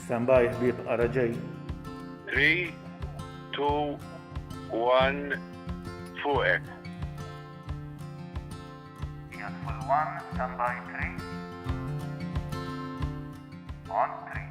stand by بيبقى رجاي. 3 2 1 فوقك. Full 1, stand by 3. On 3.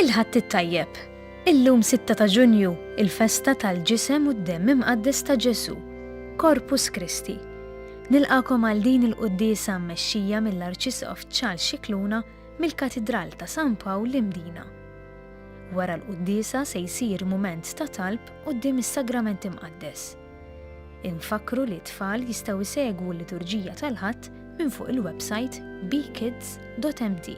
Il-ħadd it-tajjeb. Illum 6 ta' Ġunju, il-festa tal-ġisem u d-demm imqaddes ta' Ġesu, Corpus Christi. Nilqakom għal din il-quddiesa mmexxija mill-Arċisqof Charles Scicluna mill-Katedral ta' San Pawl l-Imdina. Wara l-quddiesa se jsir mument ta' talb quddiem is-sagrament imqaddes. Infakru li t-tfal jistgħu jsegwu l-liturġija tal-ħadd minn fuq il-website bkids.md.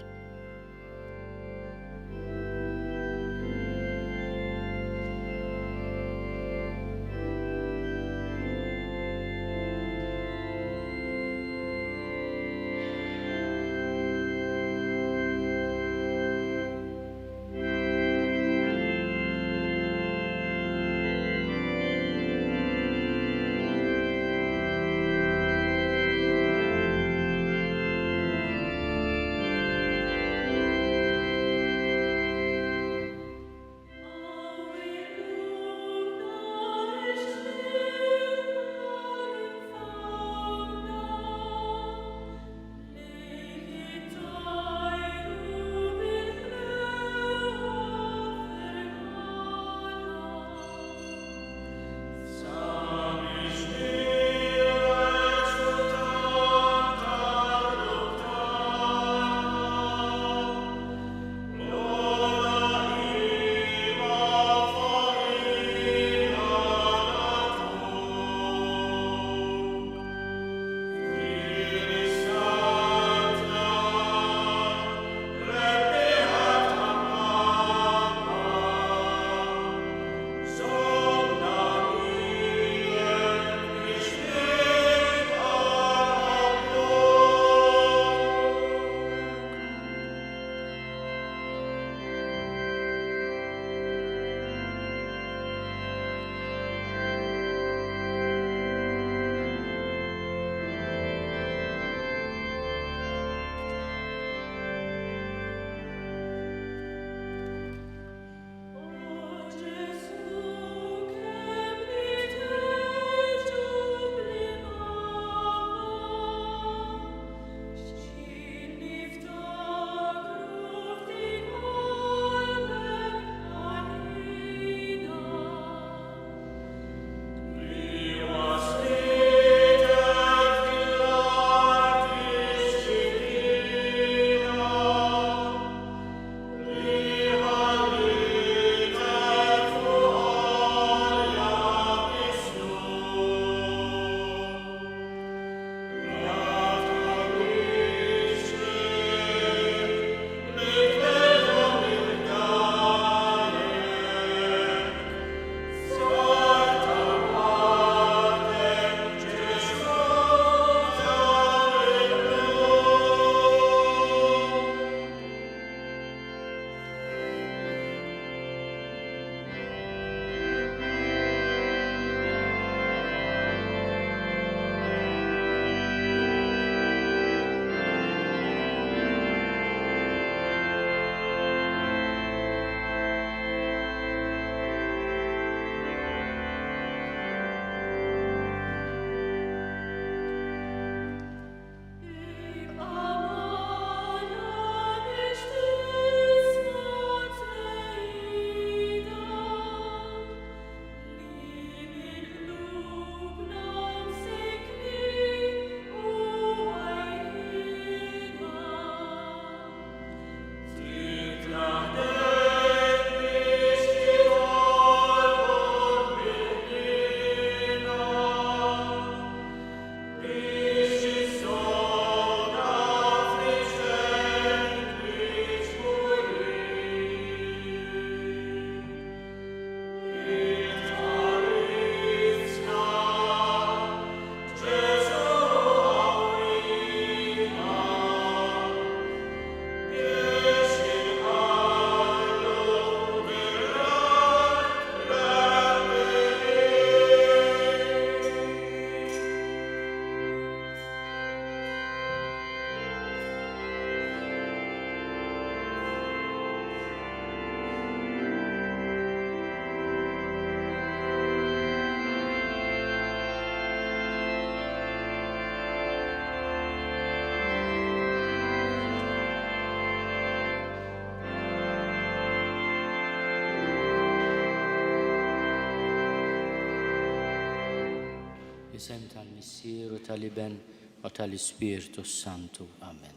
Bisem tal-Missier u tal-Iben u tal-Ispirtu Santu. Amen.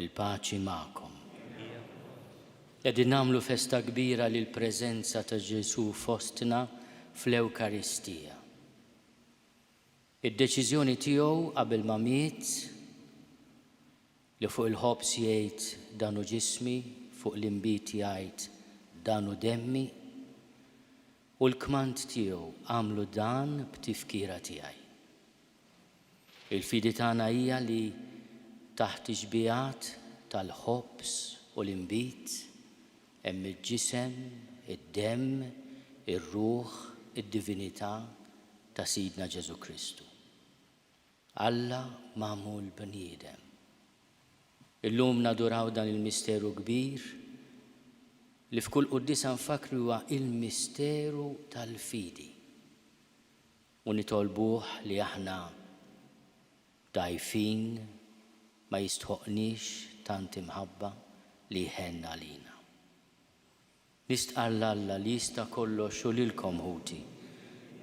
Il-paċi ma'kom. Qegħdin nagħmlu festa kbira lil preżenza ta' Ġesu fostna fl-Ewkaristija. Id-deċiżjoni tiegħu qabel ma miet li fuq il-ħobs jgħid danu ġismi, fuq l-inbit jgħid danu demmi, u l-kmand tiegħu għamlu dan b'tifkira tiegħi. Il-fidi tagħna hija li taħt iġbijat tal-ħobs u l-inbit hemm il-ġisem, id-demm, ir-ruħ, id-divinità ta' Sidna Ġesu Kristu. Alla magħmul bniedem. Illum naduraw dan il-misteru kbir li f'kull qudiesa nfakru huwa il-misteru tal-fidi. U nitolbuh li aħna dajfin ma jistħoqniex tant imħabba li jħenna lina. Nistqar Alla li jista' kollox u lilkom ħuti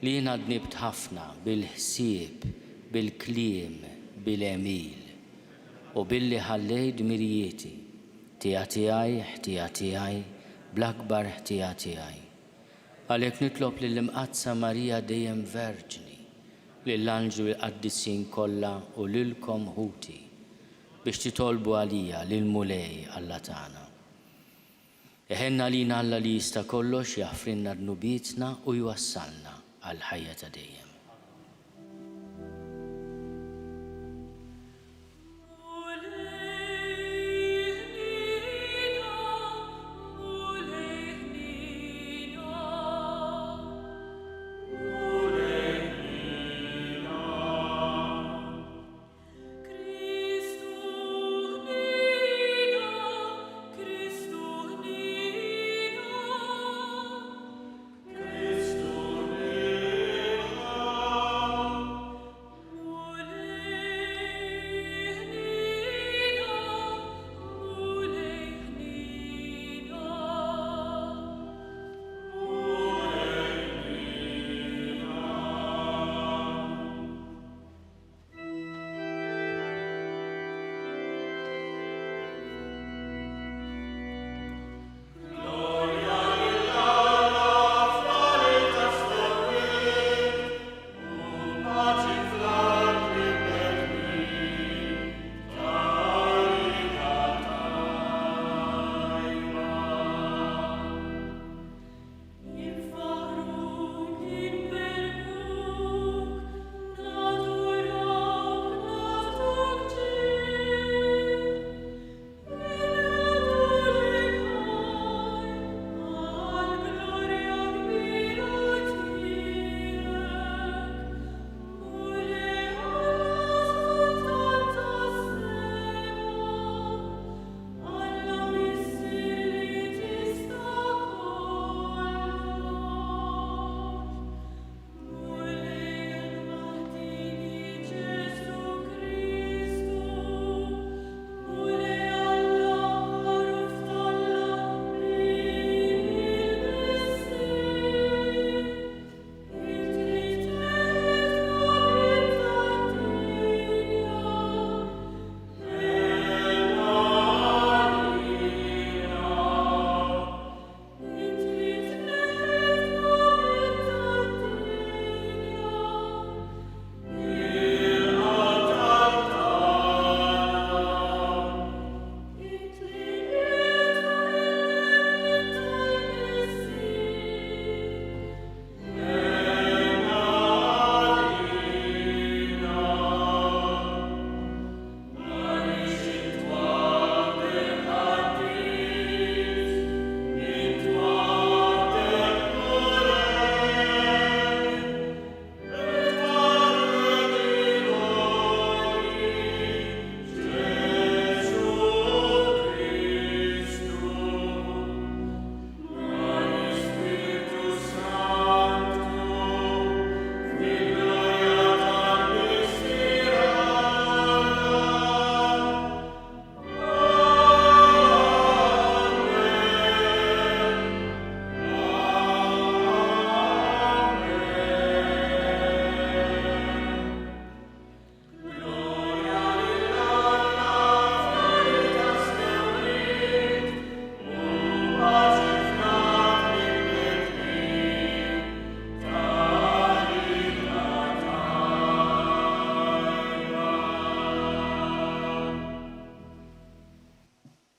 li jiena dnibt ħafna bil-ħsieb, bil-kliem, bil-emil u billi ħallejt dmirijieti tija tiegħi, ħtija tiegħi, bl-akbar ħtija tiegħi. Għalhekk nitlob lill-Imqazza Marija dejjem Verġni, lill-anġlu l-qaddissin kollha u lilkom ħuti biex titolbu għalija lil mulej Alla tagħna. Eħenna lina Alla li jista' kollox jaħfrinna dnubietna u jwassalna għal ħajja ta' dejjem.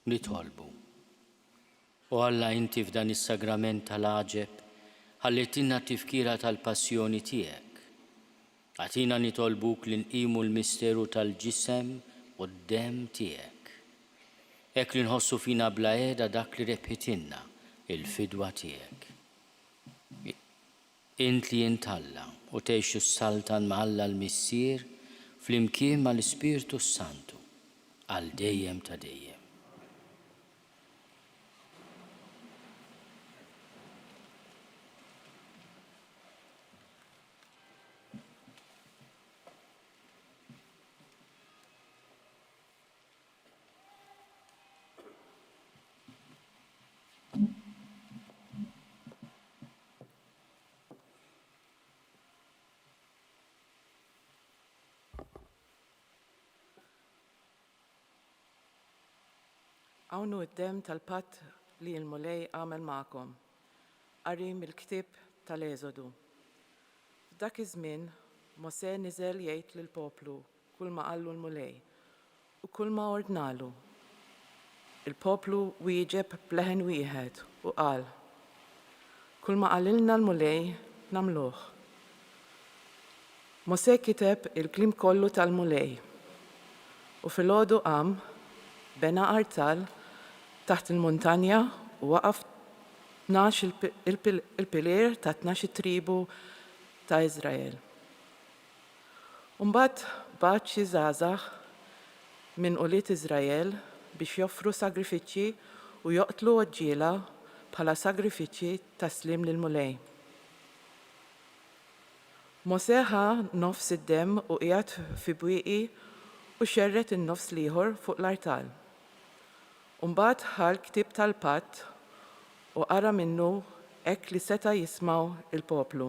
nitolbu. U Alla inti f'dan is-sagrament tal-aġeb ħallitinna tifkira tal-passjoni tiegħek. Għatina nitolbuk li nqimu l-misteru tal-ġisem u d-dem tiegħek. Hekk li nħossu fina bla qiegħda dak li rebħitilna il-fidwa tiegħek. Int li intalla u tgħixu s-saltan ma' Alla l-Missier flimkien mal-Ispirtu Santu għal dejjem ta' dejjem. Għawnu id-dem tal-patt li l-mulej għamel ma'kom, qari mill-ktib tal-Eżodu. F'dak iż-żmien Mosè niżel jgħid lill-poplu kull ma qallu l-mulej u kull ma ordnalu. Il-poplu wieġeb b'leħen wieħed u qal: kull ma qalilna l-mulej nagħmluh. Mosè kiteb il-kliem kollu tal-mulej u filgħodu qam bena artal taħt il-muntanja u waqaf 12 il-pilir ta' 12 tribu ta' Izrael. Mbagħad bagħat xi żgħażagħ minn quliet Izrael biex joffru sagrifiċċji u joqtlu oġġiela bħala sagrifiċċji taslim lill-mulej. Mosè ħa nofs id-demm u qiegħed fi bwieqi u xerret in-nofs l-ieħor fuq l-artal. Mbagħad ħal ktib tal-patt u qara minnu hekk li seta' jismaw il-poplu.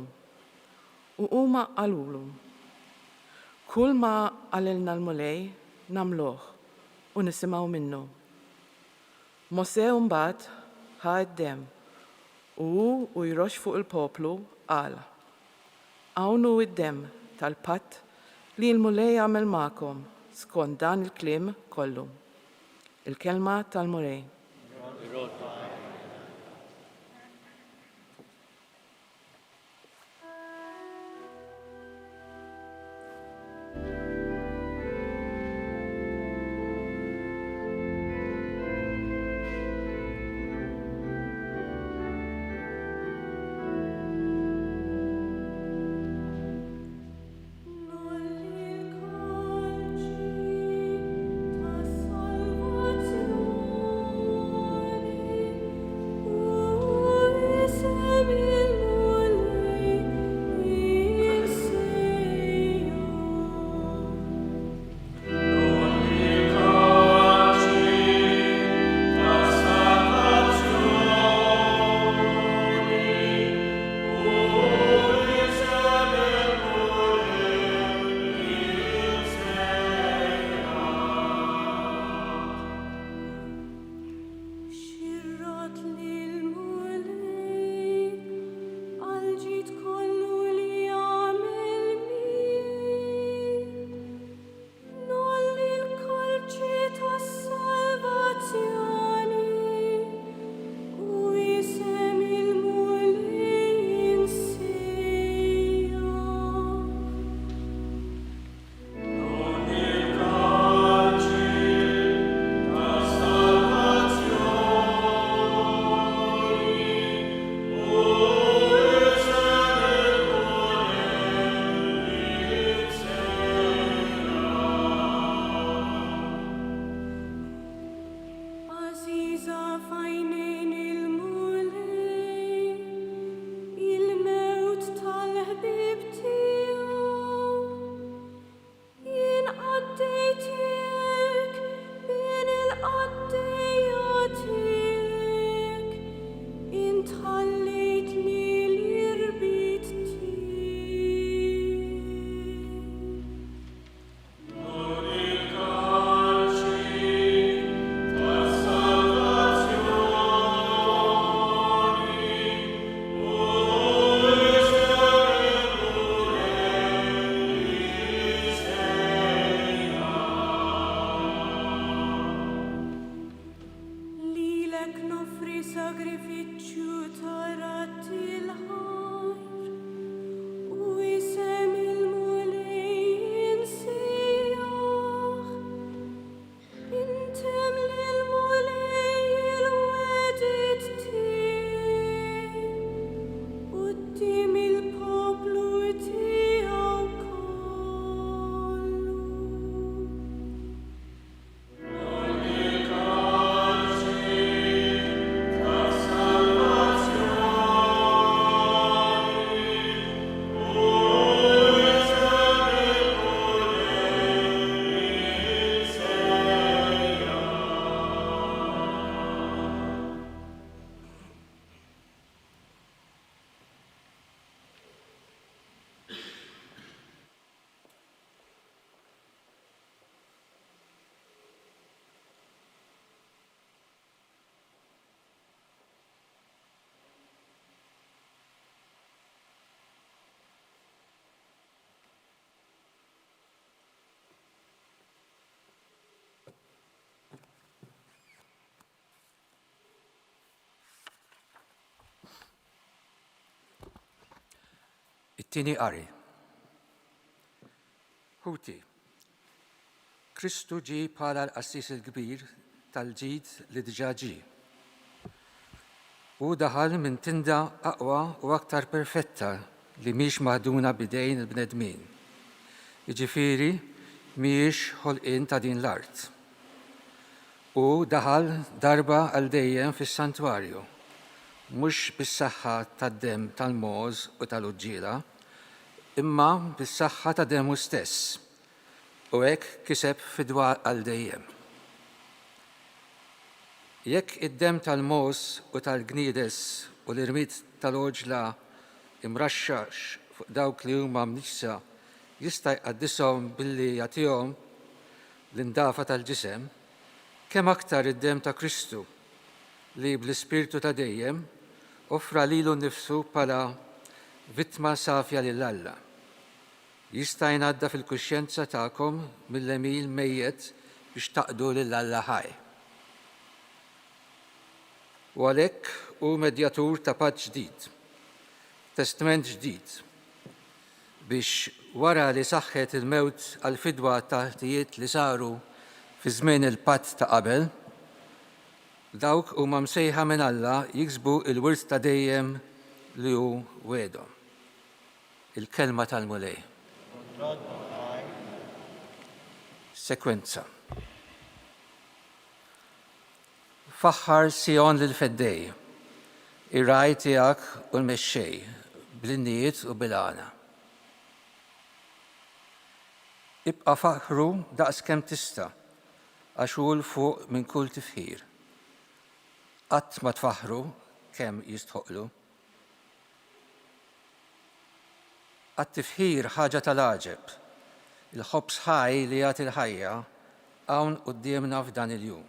U huma qalulu: kull ma qalilna l-mulej nagħmluh u nisimgħu minnu. Mosè mbagħad ħa d-demm u jroxx fuq il-poplu qal: hawnhu id-demm tal-patt li l-mulej għamel magħkom skont dan il-kliem kollu. Il-kelma tal-mulej. Salvazione Tini qari. Huti. Kristu ġi bħala l-qassis il-kbir tal-ġid li diġà ġi. U daħal minn tinda aqwa u aktar perfetta li mhix maħduna bidejn il-bnedmin. Jiġifieri mhijiex ħolqien ta' din l-art. U daħal darba għal dejjem fis-santwarju, mhux bis-saħħa tad-demm tal-Moż u tal-Uġġiela, imma bis-saħħa ta' demmu stess, u hekk kiseb fidwa għal dejjem. Jekk id-demm tal-Moż u tal-Gniedes u l-irmit tal-oġla imraxxax fuq dawk li huma mnixsa jista' jqaddishom billi jagħtihom l-indafa tal-ġisem, kemm aktar id-demm ta' Kristu li bl-Ispirtu ta' dejjem offra lilu nnifsu bħala vittma safja lil Alla. Jista' jngħadda fil-kuxjenza tagħkom mill-emil mejjed biex taqdu lil Alla ħaj. U għalhekk hu medjatur ta' paċ ġdid, testament ġdid, biex wara li saħħet il-mewt għal-fidwa ta' ħtijiet li saru fi żmien il-patt ta' qabel, dawk huma msejħa minn Alla jiksbu il-wirs ta' dejjem li hu wedhom. Il-kelma tal-mulej. Sekwenza. Faħħar Sion lil-feddej, ir-raj tiegħek u l-mexxej, bl-innijiet u bil-għana. Ibqa' faħru daqskemm tista' għax hu l-fuq minn kull tifħir. Qatt ma tfaħru kemm jistħoqlu. Għat-tifħir ħaġa tal-għaġeb, il-ħobs ħaj li jagħti l-ħajja hawn qudiemna f'dan il-jum.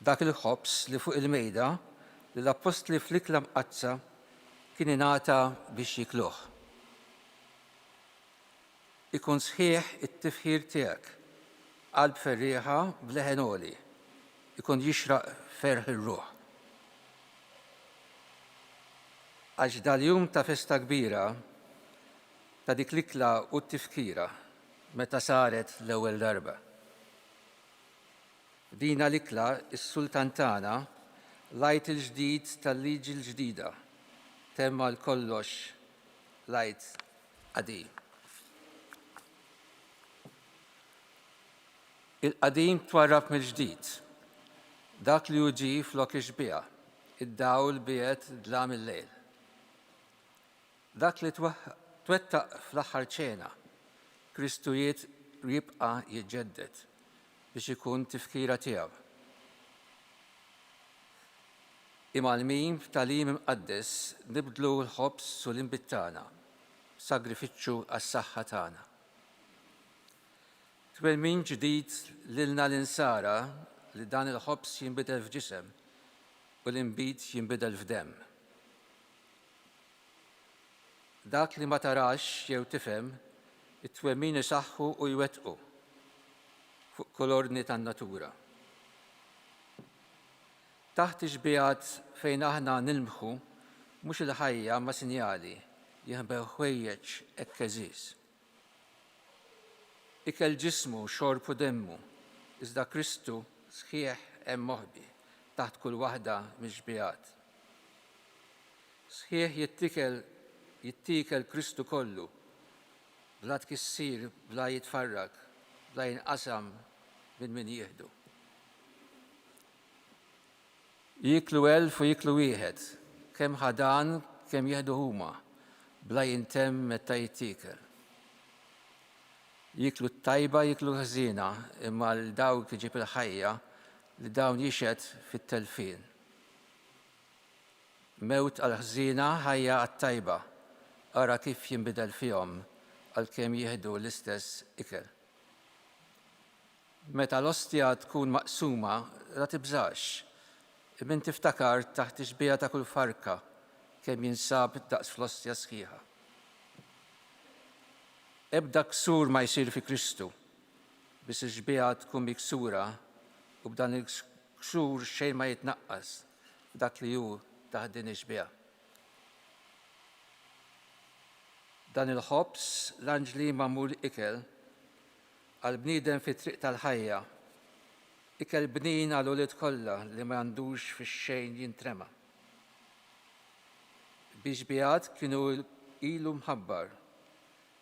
Dak il-ħobs li fuq il-mejda li l-apostli fl-ikla mqazza kien ingħata biex jikluh. Ikun sħiħ it-tifħir tiegħek, qalb ferrieħa b'leħen għoli, ikun jixraq ferħ ir-ruħ. Għax dal-jum ta' festa kbira ta' dik l-ikla u t-tifkira meta saret l-ewwel darba. Dina l-ikla is-sultantana lajt il-ġdid tal-liġi l-ġdida temma l-kollox lajt qadim. Il-qadim twarrab mill-ġdid, dak li uġi flok ixbija, id-dawl biet dlam il-lejl. Dak li twettaq fl-aħħar ċena, Kristu jibqa' jiġġedded biex ikun tifkira tiegħu. Imma l-min f'talim imqaddes nibdlu l-ħobs u l-inbit tagħna, sagrifiċċju għas-saħħa tagħna. Twemmin ġdid lilna l-insara li dan il-ħobs jinbidel f'ġisem u l-inbit jinbidel f'demm. Dak li ma tarax jew tifhem, it-twemmin isaħħu u jwettqu fuq kull ordni tan-natura. Taħt ixbijat fejn aħna nilmħu mhux il-ħajja ma' sinjali jinħbew ħwejjeġ hekk eżiż. Ikel ġismu xorb u demmu, iżda Kristu sħiħ hemm moħbi taħt kull waħda mix-xbijat. Sħiħ jittikel Kristu kollu, bla tkissir, bla jitfarrak, bla jinqasam minn min jieħdu. Jiklu 1000 u jiklu wieħed, kemm ħadan, kemm jieħdu huma, bla jintemm meta jittikel. Jiklu t-tajba, jiklu ħżina, imma l-dawk iġib il-ħajja li dawn jixed fit-telfin. Mewt għal-ħżina ħajja għat-tajba, ara kif jinbidel fihom għalkemm jieħdu l-istess ikel. Meta l-ostja tkun maqsuma, la tibżax, imma tiftakar taħt ixbija ta' kull farka kemm jinsab daqs fl-ostja sħiħa. Ebda ksur ma jsir fi Kristu, biss ixbija tkun miksura u b'dan il-ksur xejn ma jitnaqqas dak li hu taħt din ixbija. Dan il-ħobs l-anġli mamul ikel għal-bniedem fit-triq tal-ħajja, ikel bnin għal-ulied kollha li ma għandux fix-xejn jintrema. Biex bijat kienu ilu mħabbar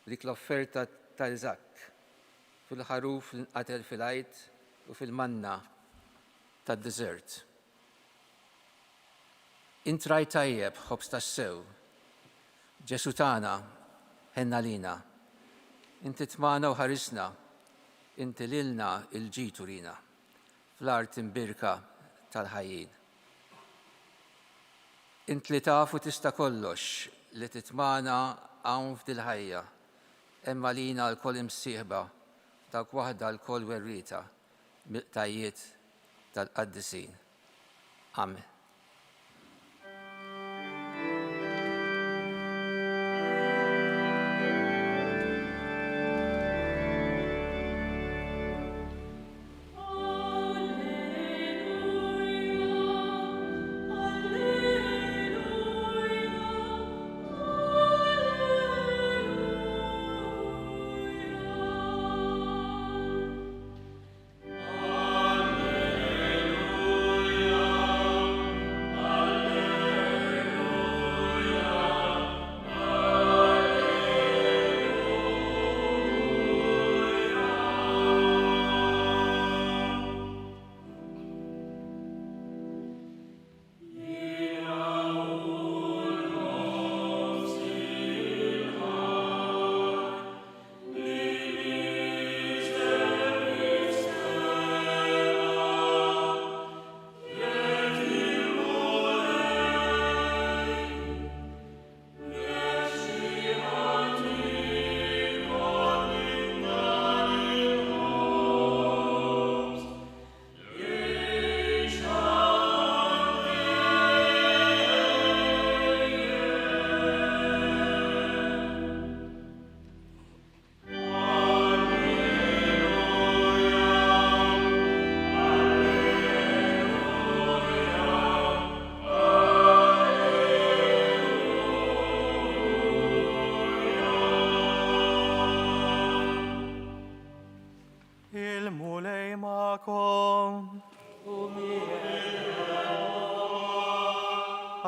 dik l-offerta tal-Iżak fil-ħaruf l-inqatel fil-għajt u fil-manna tad-deżert. Intraj tajjeb ħobs tas-sew, Ġesu tagħna ħenna lina, inti tmana u ħarisna, inti lilna il-ġitu lina, fl-art imbirka tal-ħajjin. Int li tafu tista' kollox li titmana hawn f'dil-ħajja, emma lina l-kol imsieħba dak waħda l-kol werrita mill-tajjiet tal-qaddisin. Amen.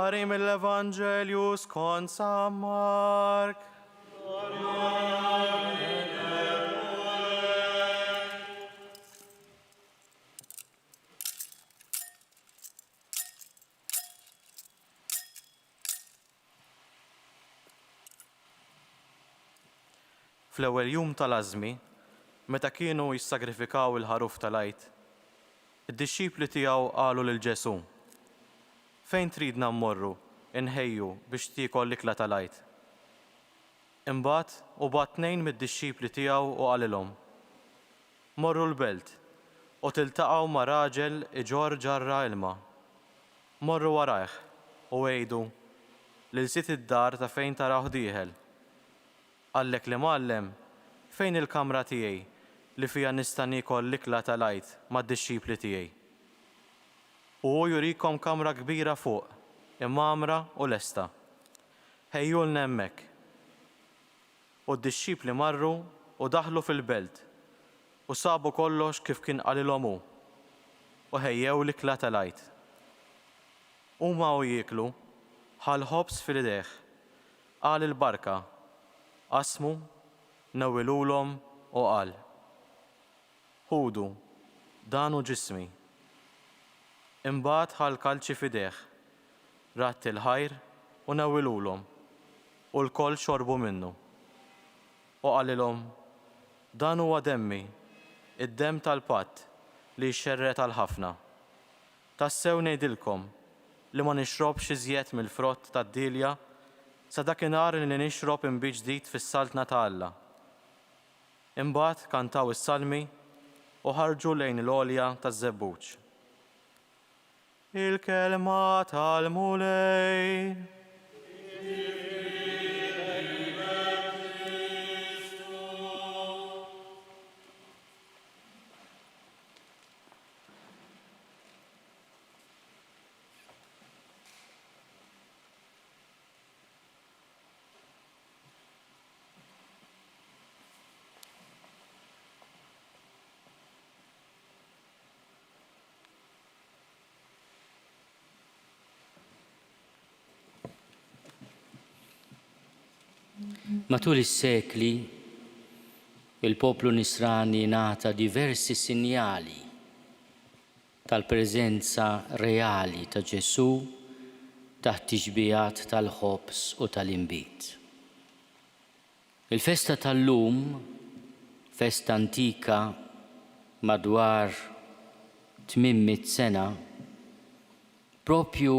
Arim l-Evangelju skont San Mark. Fl-ewwel jum tal-għażmi, meta kienu jissagrifikaw il-ħaruf tal-għajt, id-dixxipli tiegħu qalu lil Ġesu: fejn tridna mmorru inħejju biex tiekol l-ikla tal-għajt? Imbagħad ubgħat tnejn mid-dixxipli tiegħu u qalilhom: morru l-belt u tiltaqgħu ma' raġel iġorr ġarra ilma. Morru warajh u għejdu lil sit id-dar ta' fejn taraw dieħel. Għallek li Mugħallem, fejn il-kamra tiegħi li fija nista' niekol l-ikla tal-għajt mad-dixxipli tiegħi? U jurikom kamra kbira fuq, imamra u lesta. Ħejjulna hemmhekk. U d-dixxipli marru u daħlu fil-belt u sabu kollox kif kien qalilhom hu u ħejjew l-ikla tal-għajt. Huma u jieklu ħal-ħobs fil-idejh, qal il-barka, qasmu, nawwilulhom u qal: ħudu, dan hu ġismi. Imbagħad ħal kalċi f'idejh, ratt il-ħajr u nawwilulhom u l-koll xorbu minnu. U qalilhom: dan huwa demmi, id-demm tal-patt li jxerret għal ħafna. Tassew ngħidilkom li ma nixrobx iżjed mill-frott tad-dilja sa dakinhar li nixrob inbiġ ġdid fis-saltna ta' Alla. Imbagħad kantaw is-salmi u ħarġu lejn l-għolja taż-żebbuġ. Il-kelma tal-mulej. Matul is-sekli, il-poplu Nisrani ngħata diversi sinjali tal-preżenza reali ta' Ġesu taħt tixbijat tal-ħobs u tal-inbit. Il-festa tal-lum, festa antika madwar 800 sena, propju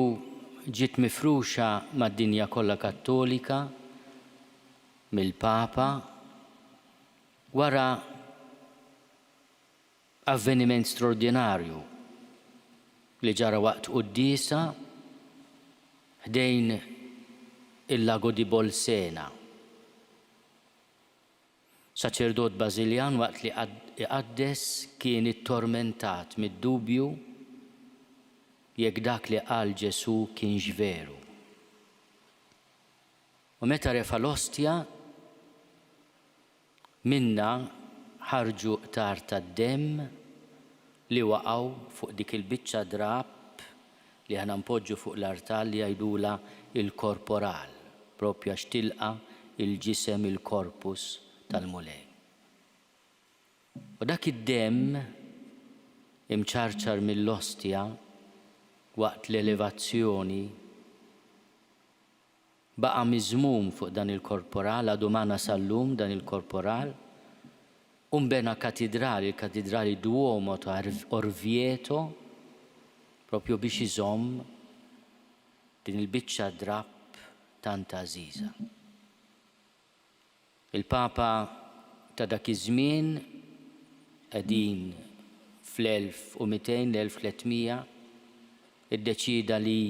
ġiet mifruxa mad-dinja kollha Kattolika mill-Papa wara avveniment straordinarju li ġara waqt qudiesa ħdejn il-lago di Bolsena. Saċerdot Bażiljan waqt li iqaddes kien ittormentat mid-dubju jekk dak li qal Ġesu kienx veru. U meta refa l-ostja, minna ħarġu qtar tad-demm li waqgħu fuq dik il-biċċa drab li aħna npoġġu fuq l-artal li jgħidula il-korporal, proprja xtilqa il-ġisem il-korpus tal-mulej. U dak id-demm imċarċar mill-ostja waqt l-elevazzjoni baqa' miżmum fuq dan il-korporal, għadu magħna sal-lum dan il-korporal, u mbena katedrali, il-katedrali Duomo ta' Orvieto, propju biex iżomm din il-biċċa drab tant għażiża. Il-Papa ta' dak iż-żmien qegħdin fl-1200 l-1300 iddeċida li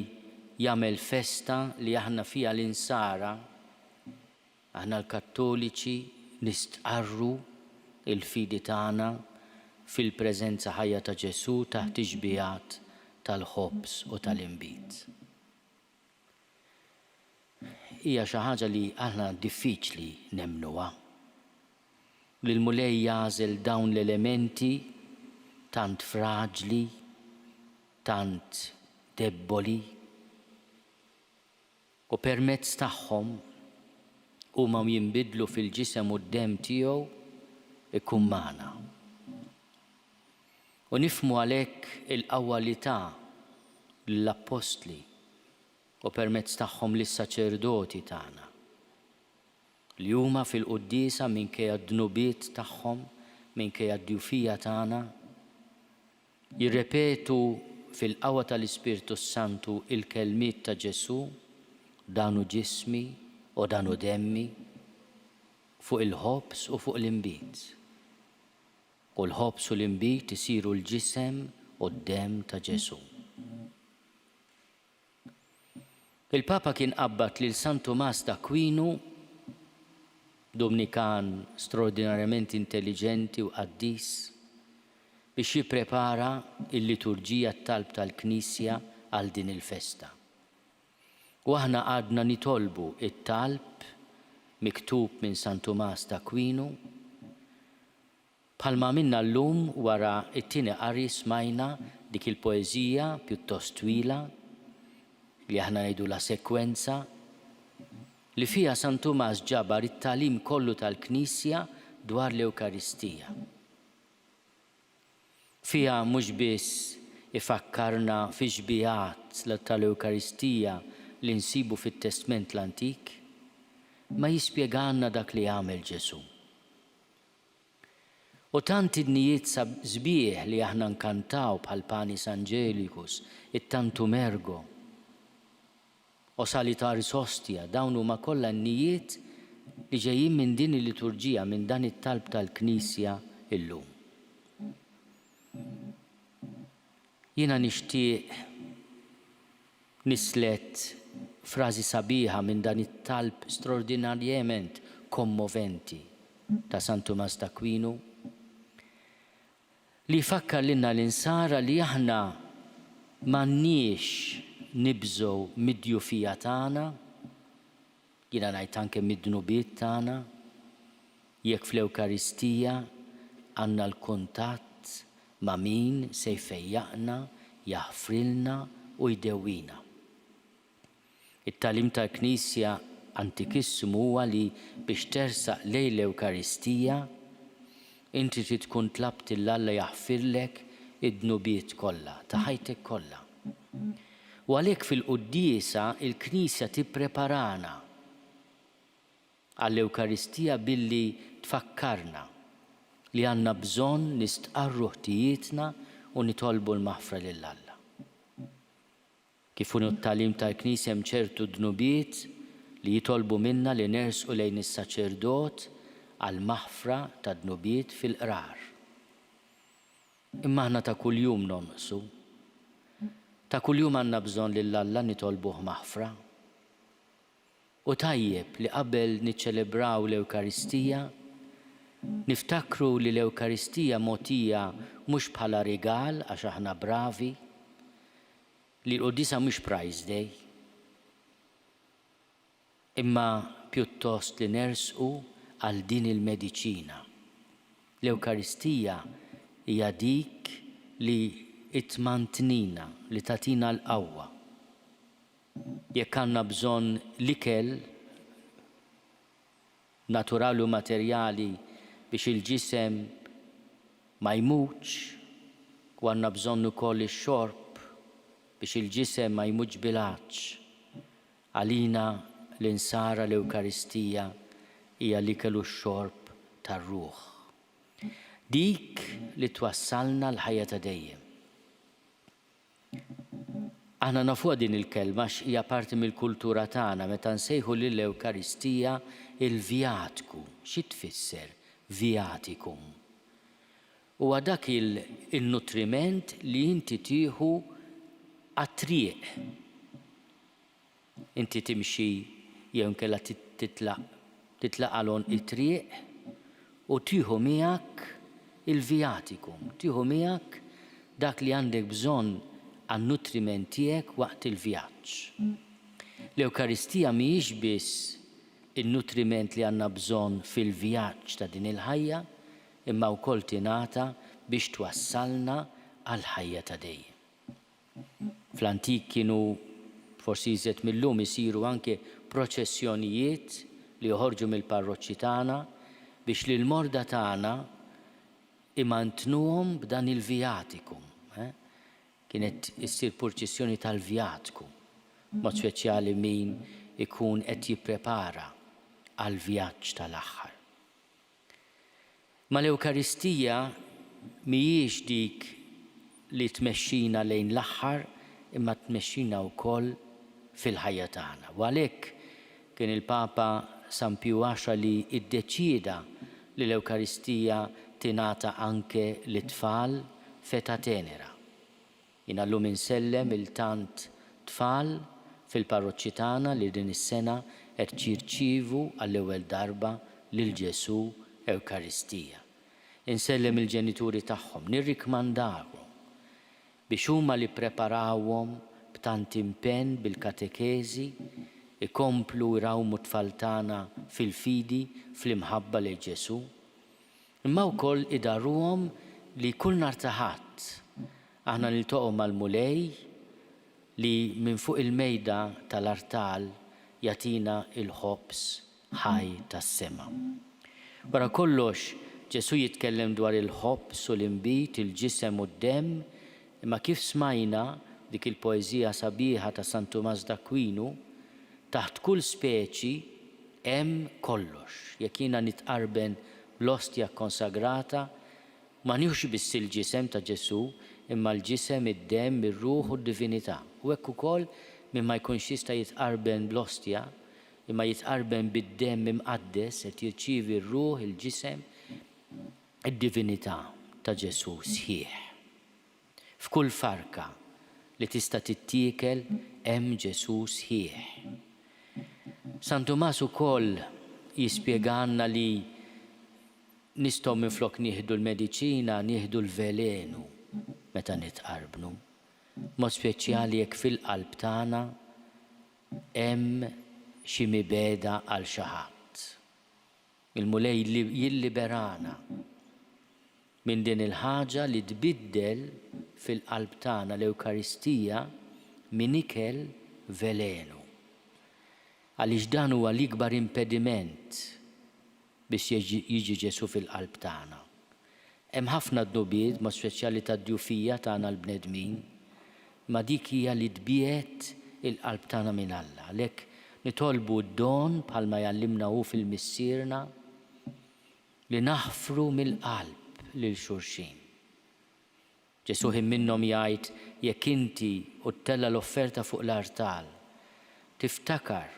jagħmel festa li aħna fiha l-insara, aħna l-Kattoliċi nistqarru il-fidi tagħna fil-preżenza ħajja ta' Ġesu taħt tixbijat tal-ħobs u tal-inbit. Hija xi ħaġa li aħna diffiċli nemmnuha. Li l-mulej jażel dawn l-elementi tant fraġli, tant debboli, u permezz tagħhom huma jinbidlu fil-ġisem u d-demm tiegħu ikun magħna. U nifhmu għalhekk il-qawwalità l-Apostli u permezz tagħhom lis-saċerdoti tagħna li huma fil-quddiesa minkejja d-dnubiet tagħhom, minkejja d-djufija tagħna, jirrepetu fil-qawwa tal-Ispirtu Santu il-kelmiet ta' Ġesu, danu ġismi u danu demmi, fuq il-ħobs u fuq l-inbit. U l-ħobs u l-inbit isiru l-ġisem u d-demm ta' Ġesu. Il-Papa kien qabbat lil San Tomas d'Aquinu, Dominikan straordinarjament intelligenti u qaddis, biex jipprepara il-liturġija t-talb tal-Knisja għal din il-festa. U aħna għadna nitolbu it-talb miktub minn San Tomas d'Aquinu, bħalma minna llum wara it-tieni qari smajna dik il-poeżija pjuttost twila li aħna ngħidu la sekwenza li fiha San Tomas ġabar it-tagħlim kollu tal-Knisja dwar l-Ewkaristija. Fiha mhux biss ifakkarna fi xbijat tal-Ewkaristija li nsibu fit-Testament l-Antik, ma jispjegalna dak li għamel Ġesu. U tant id-nijiet sbieħ li aħna nkantaw bħal Panis Angelicus, it-Tantum Ergo, u Salitaris Hostia, dawn huma kollha n-nijiet li ġejjin minn din il-liturġija, minn dan it-talb tal-Knisja illum. Jiena nixtieq nislet frażi sabiħa minn dan it-talb straordinarjament kommoventi ta' San Tomas d'Aquinu li fakkar lilna l-insara li aħna m'għandniex nibżgħu mid-djufija tagħna, jiena ngħid anke mid-dnubiet tagħna, jekk fl-Ewkaristija għandna l-kuntatt ma' min se jfejjaqna, jaħfrilna u jdewwina. It-tagħlim tal-Knisja antikissimu huwa li biex tersaq lejn l-Ewkaristija inti trid tkun tlabt Alla jaħfirlek id-dnubiet kollha ta' ħajtek kollha. U għalhekk fil-quddiesa il-Knisja tippreparana għall-Ewkaristija billi tfakkarna li għandna bżonn nistqarru ħtijietna u nitolbu l-maħfra lil Alla. Kif hu t-tagħlim tal-Knisja hemm ċertu dnubiet li jitolbu minna li nersqu lejn is-saċerdot għal maħfra ta' dnubiet fil-qrar. Imma aħna ta' kuljum nonqsu. Ta' kuljum għandna bżonn lil Alla nitolbuh maħfra. U tajjeb li qabel niċċelebraw l-Ewkaristija niftakru li l-Ewkaristija mogħtija mhux bħala rigal għax aħna bravi, li l-quddiesa mhux prize day, imma pjuttost li nersqu għal din il-mediċina. L-Ewkaristija hija dik li itmantnina, li tatina l-qawwa. Jekk għandna bżonn l-ikel naturali u materjali biex il-ġisem ma jmutx, u għandna bżonn ukoll ix-xorb biex il-ġisem ma jmutx bil-għaġġ. Għalina l-insara l-Ewkaristija hija l-ikel u x-xorb tar-ruħ. Dik li twassalna l-ħajja ta' dejjem. Aħna nafuha din il-kelma hija parti mill-kultura tagħna meta nsejħu lill-Ewkaristija il-vjatku. Xi tfisser vjatikum? Huwa dak il-nutriment li inti tieħu għat-triq. Inti timxi jew inkella titlaqalhom it-triq u tieħu miegħek il-vjatikum, tieħu miegħek dak li għandek bżonn għan-nutriment tiegħek waqt il-vjaġġ. L-Ewkaristija mhijiex biss in-nutriment li għandna bżonn fil-vjaġġ ta' din il-ħajja, imma wkoll tingħata biex twassalna għal ħajja ta' dejjem. Fl-antik kienu forsi iżjed millum isiru anke proċessjonijiet li joħorġu mill-parroċċi tagħna biex li l-morda tagħna imantnuhom b'dan il-vjatikum. Kienet issir purċissjoni tal-vjatku, mod speċjali min ikun qed jipprepara għal vjaġġ tal-aħħar. Ma l-Ewkaristija mhijiex dik li tmexxina lejn l-aħħar imma tmexxina wkoll fil-ħajja tagħna. U għalhekk kien il-Papa San Pju X li iddeċieda li l-Ewkaristija tingħata anke lit-tfal feta tenera. Jien llum insellem il-tant tfal fil-parroċċi tagħna li din is-sena qed jirċievu għall-ewwel darba lil Ġesu Ewkaristija. Insellem il-ġenituri tagħhom, nirrikmandahom biex huma li ppreparawhom b'tant impenn bil-katekeżi ikomplu jrawmu tfal tagħna fil-fidi fl-imħabba lil Ġesu. Imma wkoll idarruhom li kull nhar ta' Ħadd aħna niltaqgħu mal-mulej li minn fuq il-mejda tal-artal jagħtina il-ħobs ħaj tas-sema. Wara kollox Ġesu jitkellem dwar il-ħobs u l-inbit, il-ġisem u d-demm, imma kif smajna dik il-poeżija sabiħa ta' San Tumas d'Akwinu, taħt kull speċi hemm kollox. Jekk jiena nitqarben l-ostja konsagrata, ma nieħux biss il-ġisem ta' Ġesu, imma l-ġisem, id-demm, ir-ruħ u d-divinità. U hekk ukoll min ma jkunx jista' jitqarben bl-ostja, imma jitqarben bid-demm imqaddes qed jirċievi r-ruħ, il-ġisem, id-divinità ta' Ġesu sħiħ. F'kull farka li tista' tittiekel hemm Ġesu sħiħ. San Tumas ukoll jispjegana li nistgħu minflok nieħdu l-mediċina, nieħdu l-velenu meta nitqarbnu. Mod speċjali jekk fil-qalb tagħna hemm xi mibeda għal xi ħadd. Il-mulej jilliberana minn din il-ħaġa li tbiddel fil-qalb tagħna l-Ewkaristija minn ikel velenu. Għaliex dan huwa l-ikbar impediment biex jiġi Ġesu fil-qalb tagħna. Hemm ħafna dnubiet, ma' speċjali tad-djufija tagħna l-bnedmin, ma' dik hija li tbiet il-qalb tagħna minn Alla. Għalhekk nitolbu d-don bħalma jallimna hu fil-missierna li naħfru mill-qalb lil xulxin. Ġesu minnhom jgħid jekk inti u tella l-offerta fuq l-artal tiftakar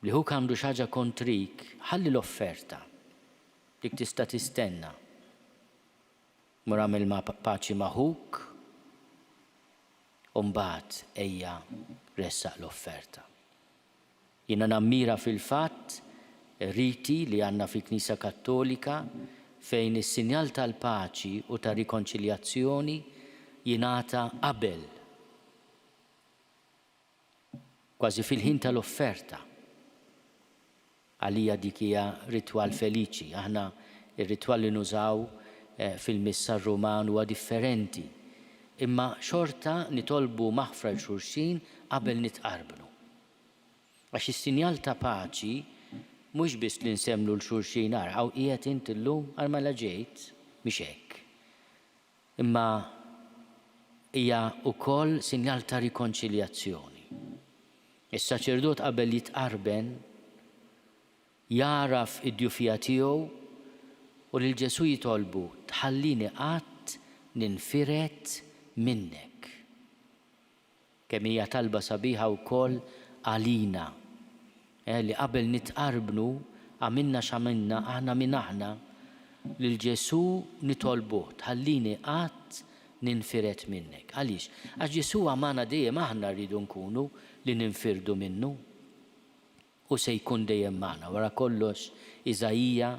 li hu għandu xi ħaġa kontrik, ħalli l-offerta dik tista' tistenna. Mur għamel ma' paċi maħuk u mbagħad ejja ressaq l-offerta. Jiena nammira fil-fatt riti li għandna fil-Knisja Kattolika fejn is-sinjal tal-paċi u ta' rikonċiljazzjoni jingħata qabel, kważi fil-ħin tal-offerta. Għalija dik hija ritwal feliċi. Aħna ir-ritwal li nużaw fil-missa Ruman huwa differenti. Imma xorta nitolbu maħfra l-xulxin qabel nitqarbnu. Għax is-sinjal ta' paċi mhux biss li nsemlu l-xulxin għaw qiegħed int illum għal ma ġejt mhix hekk. Imma hija wkoll sinjal ta' rikonċiljazzjoni. Is-saċerdot qabel jitqarben jaraf id-djufija tiegħu u lil Ġesu jitolbu tħallini qatt ninfiret minnek. Kemm hija talba sabiħa wkoll għalina li qabel nitqarbnu għamilna x'għamilna aħna minn aħna lil Ġesu nitolbu tħallini qatt ninfiret minnek. Għaliex? Għax Ġesu għamana dejjem aħna rridu nkunu li ninfirdu minnu. U se jkun dejjem magħna. Wara kollox Iżajija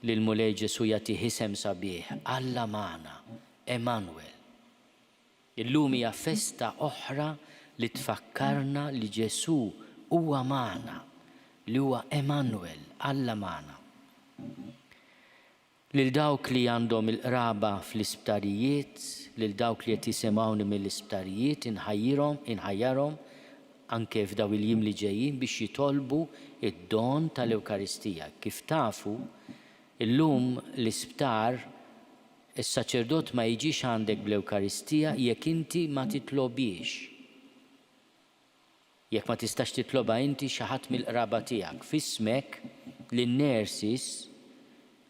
li l-mulej Ġesu jagħti isem sabiħ, Alla magħna, Emanuel. Illum hija festa oħra li tfakkarna li Ġesu huwa magħna, li huwa Emanuel, Alla magħna. Lil dawk li għandhom il-qraba fl-isptarijiet, lil dawk li qed jisimgħuni mill-isptarijiet inħajjarhom anke f'daw il-jiem li ġejjin biex jitolbu id-don tal-Ewkaristija. Kif tafu, illum l-isptar is-saċerdot ma jiġix għandek bl-Ewkaristija jekk inti ma titlobiex. Jekk ma tistax titloba inti xi ħadd mill-qraba tiegħek. F'ismek lin-nurses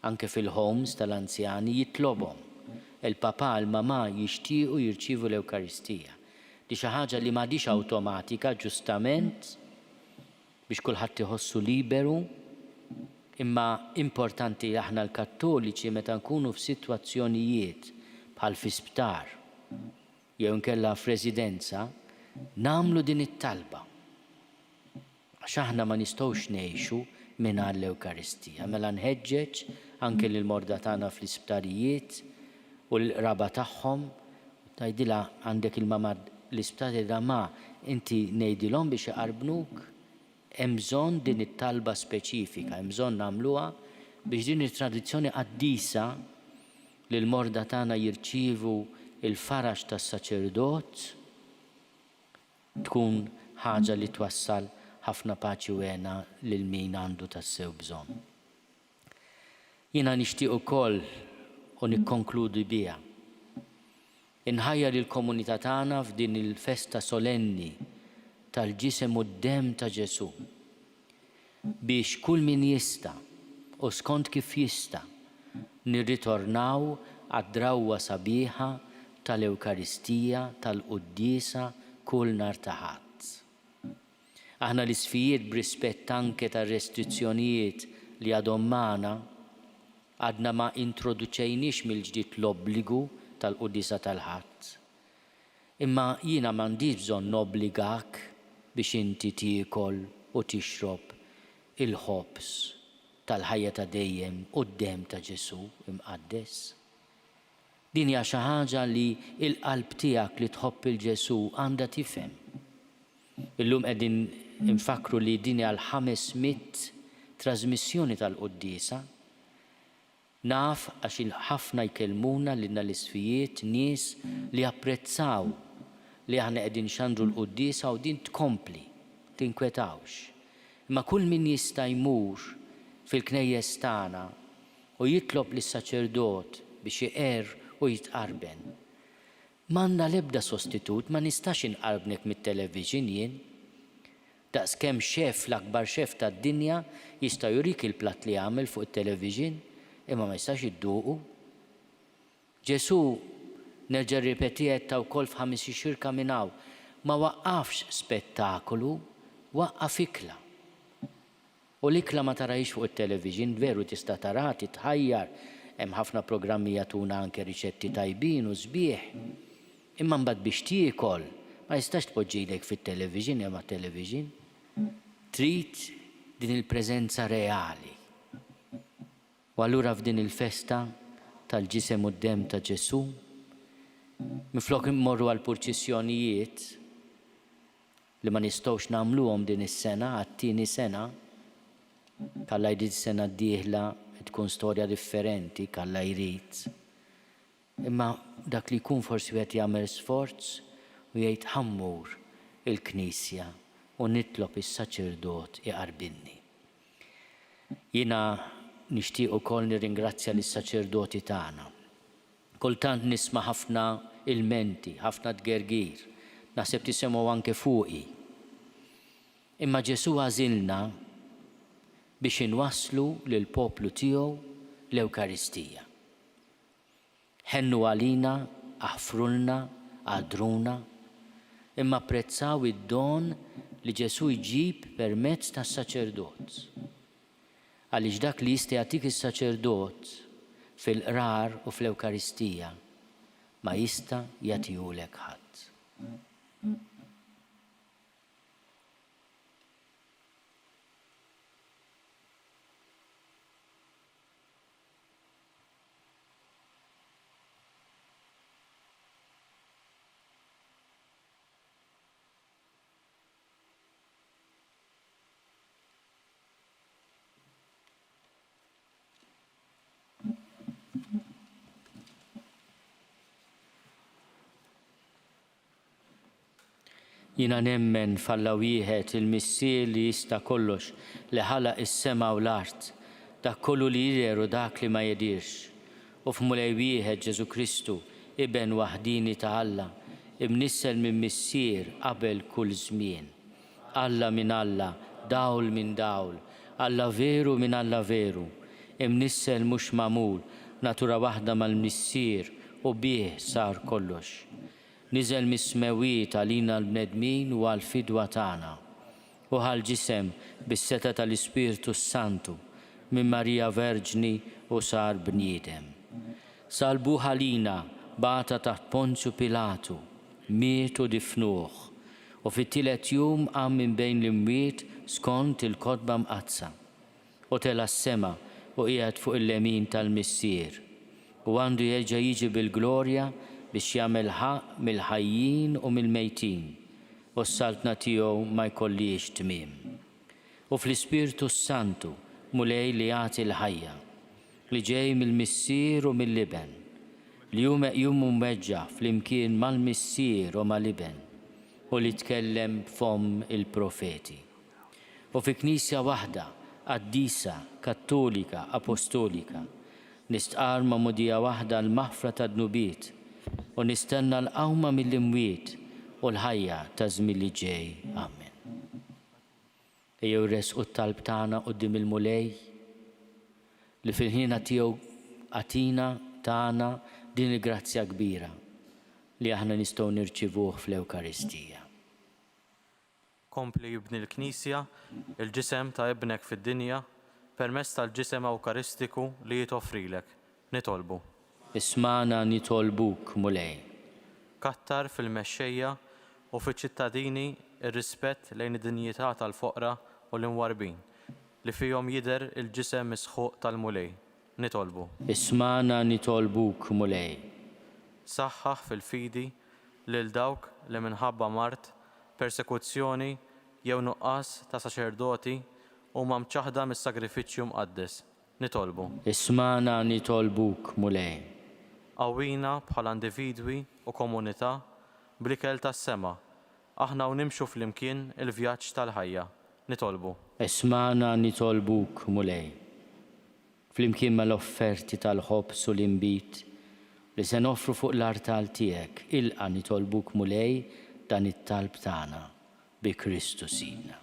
anke fil-homes tal-anzjani jitlobhom. Il-papa l-mama jixtiequ jirċievu l-Ewkaristija. Di xi ħaġa li m'għadix awtomatika ġustament biex kulħadd iħossu liberu, imma importanti aħna l-Kattoliċi meta nkunu f'sitwazzjonijiet bħal fi sptar jew nkella f'residenza nagħmlu din it-talba. Għax aħna ma nistgħux ngħixu mingħajr l-Ewkaristija. Mela nħeġġeġ anke lil morda tagħna fl-isptarijiet u l-qraba tagħhom tgħidilha għandek il-mama l-isptari ma inti ngħidilhom biex iqarbnuk, hemm bżonn din it-talba speċifika, hemm bżonn nagħmluha biex din it-tradizzjoni qaddisa li l-morda tagħna jirċievu il-farax tas-saċerdot tkun ħaġa li twassal ħafna paċi u għena lil min għandu tassew bżonn. Jiena nixtieq ukoll u nikkonkludi biha. Inħajjar il-komunità tagħna f'din il-festa solenni tal-ġisem u d-dem ta' Ġesu biex kull min jista' u skont kif jista' nirritornaw għad-drawwa sabiħa tal-Ewkaristija tal-Qudiesa kull nhar ta' Ħadd. Aħna l-isfijiet b'rispett anke tar-restrizzjonijiet li għadhom magħna għadna ma introduċejniex mill-ġdid l-obbligu tal-Qudiesa tal-Ħadd. Imma jiena m'għandix bżonn nobbligak biex inti tiekol u tixrob il-ħobs tal-ħajja ta' dejjem quddiem ta' Ġesu imqaddes. Din hija xi ħaġa li l-qalb tiegħek li tħobb il-Ġesu għandha tifhem. Illum qegħdin infakru li din hija l-500 trasmissjoni tal-Qudiesa. Naf għax il-ħafna jkellmuna lilna l-isfijiet nies li apprezzaw li aħna qegħdin xandru l-Qudiesa u din tkompli tinkwetawx. Imma kull min jista' jmur fil-knejjes tagħna u jitlob lis-saċerdot biex iqer u jitqarben. M'għandna l-ebda sostitut, ma nistax inqarbnek mit-television jien. Daqskemm xef l-akbar xef tad-dinja jista' jurik il-platt li għamel fuq it-television, imma ma jistax idduqu. Ġesu nerġa' ripetiet ta' wkoll f'5 xirka minn hawn, ma waqqafx spettakolu, waqqaf ikla. U l-ikla ma tarajx fuq it-television, veru tista' tara titħajjar, hemm ħafna programmi jagħtuna anke riċetti tajbin u sbieħ. Imma mbagħad biex tiekol, ma jistax tpoġġilek fit-television jew mat-television. Trid din il-preżenza reali. U allura f'din il-festa tal-ġisem u d-dem ta' Ġesu, minflok immorru għal purċissjonijiet li ma nistgħux nagħmluhom din is-sena, għat-tieni sena, Kalla jrid sena d-dieħla tkun storja differenti, Kalla jrid. Imma dak li jkun forsi qed jagħmel sforz u jgħid ħammur il-Knisja u nitlob is-saċerdot iqarbinni. Jiena nixtieq ukoll nirringrazzja lis-saċerdoti tagħna. Kultant nisma' ħafna ilmenti, ħafna tgergir, naħseb tisemgħu anke fuqi. Imma Ġesu għażilna biex inwasslu lil poplu tiegħu l-Ewkaristija. Ħennu għalina, aħfrulna, għadruna, imma apprezzaw id-don li Ġesu jġib permezz tas-saċerdot. Għaliex dak li jista' jagħtik is-saċerdot fil-qrar u fl-Ewkaristija ma jista' jagħtihulek ħadd. Jina nemmen falla wieħed il-missier li jista' kollox li ħalaq is-sema u l-art, dak kollu li jidher u dak li ma jidirx. U f'mulej wieħed Ġesu Kristu, iben waħdini ta' Alla, imnissel minn missier qabel kull żmien. Alla minn Alla, dawl minn dawl, Alla veru minn Alla veru, imnissel mhux magħmul, natura waħda mal-missier u bih sar kollox. Niżel mis-smewiet għalina l-bnedmin u għal-fidwa tagħna. U ġisem bis-seta tal-Ispiritu Santu minn Marija Verġni u sar bniedem. Salbu ħalina bata taħt Ponzju Pilatu, miet u difnuh, u fit-tielet jum qam minn bejn l-imwiet skont il-kotba mqazza. U tela s-sema u qiegħed fuq il-lemin tal-missier. U għandu jerġa' jiġi bil-glorja biex jagħmel ħaq mill-ħajjin u mill-mejtin, u s-saltna tiegħu ma jkollix tmiem. U fl-Ispiritu Santu mulej li jagħti l-ħajja, li ġej mill-missier u mill-liben, li hu meqjum mweġġa' flimkien mal-missier u mal-liben, u li tkellem b'fom il-profeti. U fi Knisja waħda, qaddisa, kattolika, apostolika, nistqar ma' mudija waħda l-maħfra tad-nubiet, u nistenna l-qawma mill-imwiet u l-ħajja ta' żmien li ġej. Amen. Ejjew resqu t-talb tagħna quddiem il-mulej li fil-ħina tiegħu għatina tagħna din il-grazzja kbira li aħna nistgħu nirċivuh fl-Ewkaristija. Kompli jibni l-Knisja il-ġisem ta' ibnek fid-dinja permezz tal-ġisem Ewkaristiku li jitoffrilek. Nitolbu. Ismana nitolbuk mulej. Kattar fil-mexxejja u fiċ-ċittadini ir-rispett lejn id-dinjità tal-foqra u l-imwarbin li fihom jidher il-ġisem misħuq tal-mulej. Nitolbu. Ismana nitolbuk mulej. Saħħaħ fil-fidi lil dawk li minħabba mart, persekuzzjoni jew nuqqas ta' saċerdoti huma mċaħda mis-sagrifiċċju mqaddes. Nitolbu. Ismana nitolbuk mulej. Qawwina bħala individwi u komunità bl-ikel tas-sema aħna u nimxu fl-imkien il-vjaġġ tal-ħajja. Nitolbu. Ismana nitolbuk mulej. Flimkien mal-offerti tal-ħobs u l-imbit li se noffru fuq l-artal tiegħek, ilqa nitolbuk mulej dan it-talb tagħna bi Kristu Sidna.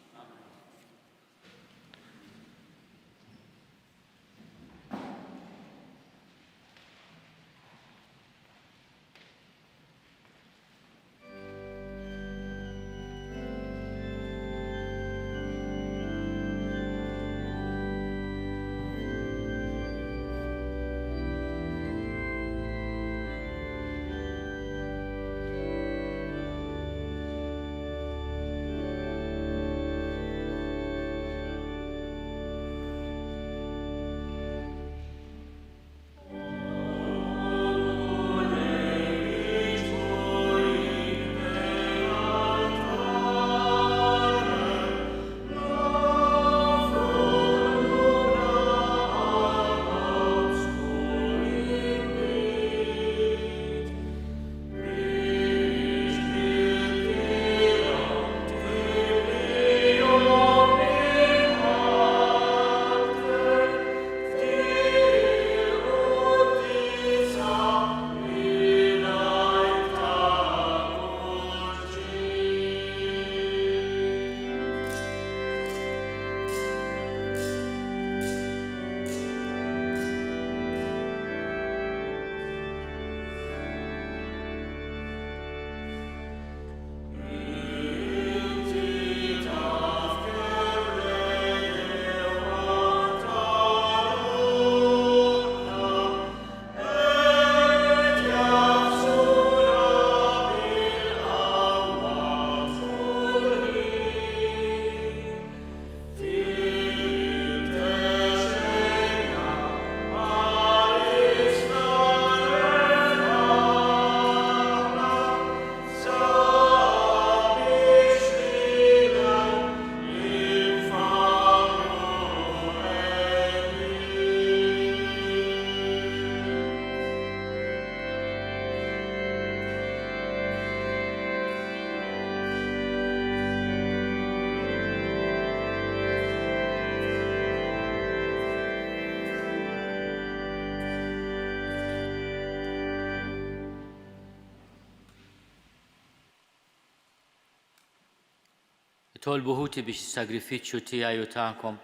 Tolbu ħuti biex is-sagrifiċċju tiegħi u tagħkom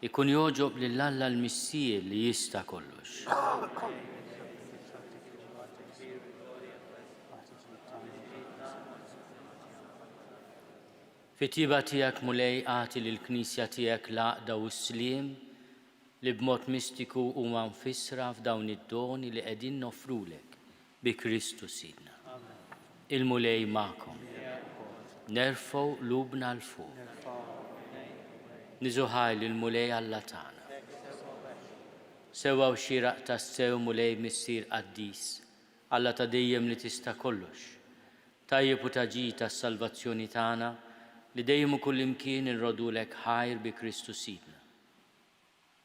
ikun joġob lill-Alla l-Missija li jista' kollox. Fit-tiba tiegħek mulej għati lill-Knisja tiegħek l-għaqda u s-sliem li b'mod mistiku huma nfissra f'dawn id-doni li qegħdin noffrulek bi Kristu Sidna. Il-mulej magħkom. Nerfgħu lubna l-fuq. Niżuħaj lill-mulej Alla tagħna. Sewwa u xieraq tas-sew mulej missier qaddis, Alla ta' dejjem li tista' kollox. Tajjeb u taġi tas-salvazzjoni tagħna li dejjem u kullimkien inrodulek ħajr bi Kristu Sidna.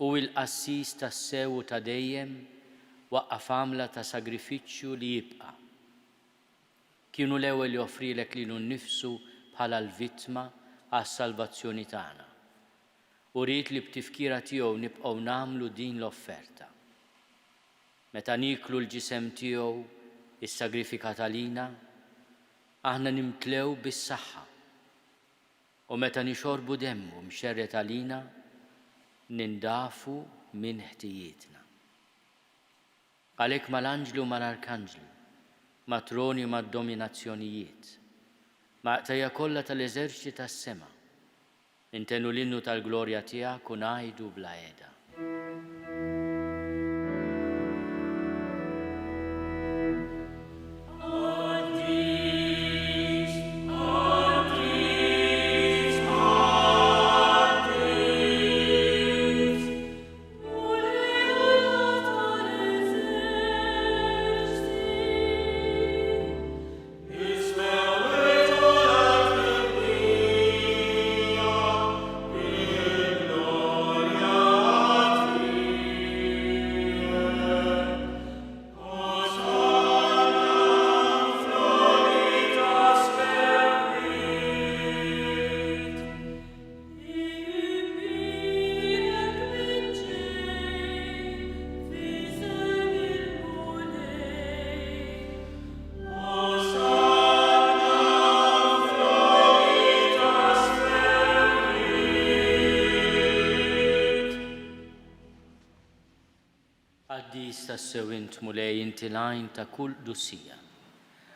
U l-qassis tas-sew ta' dejjem waqqaf għamla ta' sagrifiċċju li jibqa'. Kienu l-ewwel li joffrilek lilu nnifsu bħala l-vittma għas-salvazzjoni tagħna. U rrid li b'tifkira tiegħu nibqgħu nagħmlu din l-offerta. Meta niklu l-ġisem tiegħu is-sagrifikat għalina, aħna nimtlew bis-saħħa. U meta nixorbu demmu mxerret għalina, nindafu minn ħtijietna. Għalhekk mal-anġlu u mal-arkanġlu, matroni mad-dominazzjonijiet, maqtajja kollha tal-eżerċiti tas-sema, intenu l-innu tal-glorja tiegħek u ngħidu bla qiegħda. Gloria Qedis tassew int mulej inti lajn ta' kull dussija.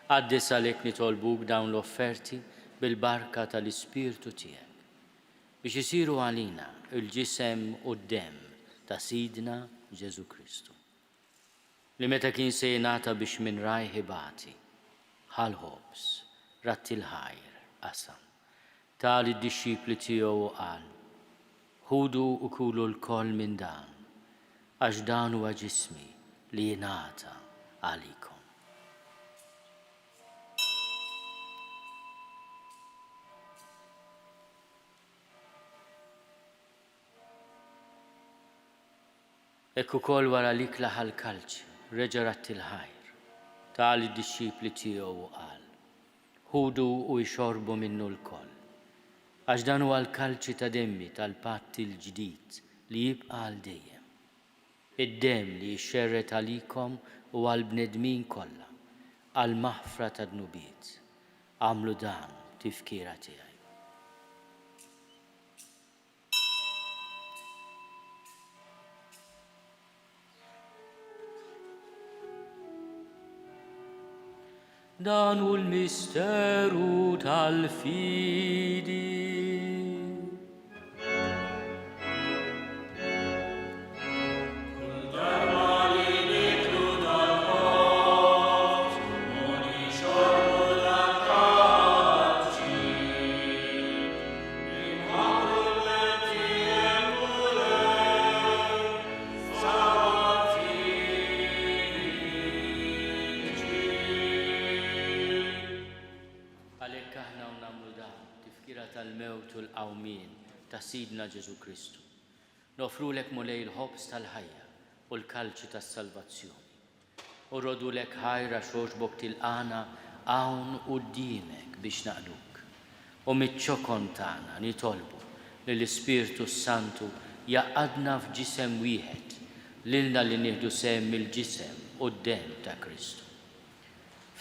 Għaddis għalhekk nitolbuk dawn l-offerti bil-barka tal-Ispirtu tiegħek biex isiru għalina il-ġisem u d-dem ta' Sidna Ġesu Kristu. Li meta kien se jingħata biex minn rajħi bati, ħal-ħobs, ratti l-ħajr, qasam, tal id-dixxipli tiegħu u qal, ħudu u kulu l-koll minn dan, għax dan huwa ġismi li jingħata għalikom. Ekku kol wara l-ikla ħal-kalċi, reġa' ratti l-ħajr, tal id-dixxipli tiegħu u qal, ħudu u jxorbu minnu l-koll, għax dan huwa l-kalċi ta' demmi tal-patt il-ġdid li jibqa' għal dejjem. Id-dem li jxerret għalikom u għal-bnedmin kollha, għal-maħfra ta' dnubiet. Għamlu dan tifkira tiegħi. Dan hu l-misteru tal-fidi. Tal-mewt u l-qawmien ta' Sidna Ġesu Kristu. Nofrulek mulej il-ħobs tal-ħajja u l-kalċi tas-salvazzjoni. U rodulek ħajra xoġbok tilqana hawn quddiemek biex naqduk. U mit-ċokon tagħna nitolbu li l-Ispirtu Santu jaqadna f'ġisem wieħed lilna li nieħdu sehem mill-ġisem u d-dem ta' Kristu.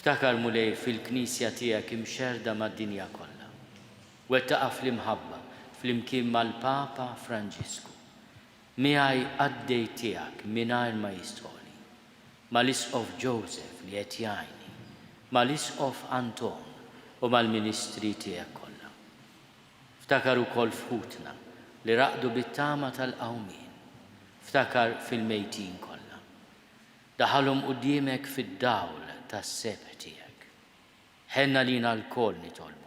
Ftakar mulej fil-Knisja tiegħek imxerda mad-dinja kollha. Wettaqa fl-imħabba fl-imkien mal-Papa Franġisku. Miegħi għaddej tiegħek mingħajr ma jistħoli. Mal-Isqof Joseph li qed jgħinni, mal-Isqof Anton u mal-Ministri tiegħek kollha. Ftakar ukoll f'ħutna li raqdu bit-tama tal-qawmien. Ftakar fil-mejtin kollha. Daħalhom quddiemek fid-dawl tas-sebħ tiegħek. Ħenna lina l-koll nitolbu.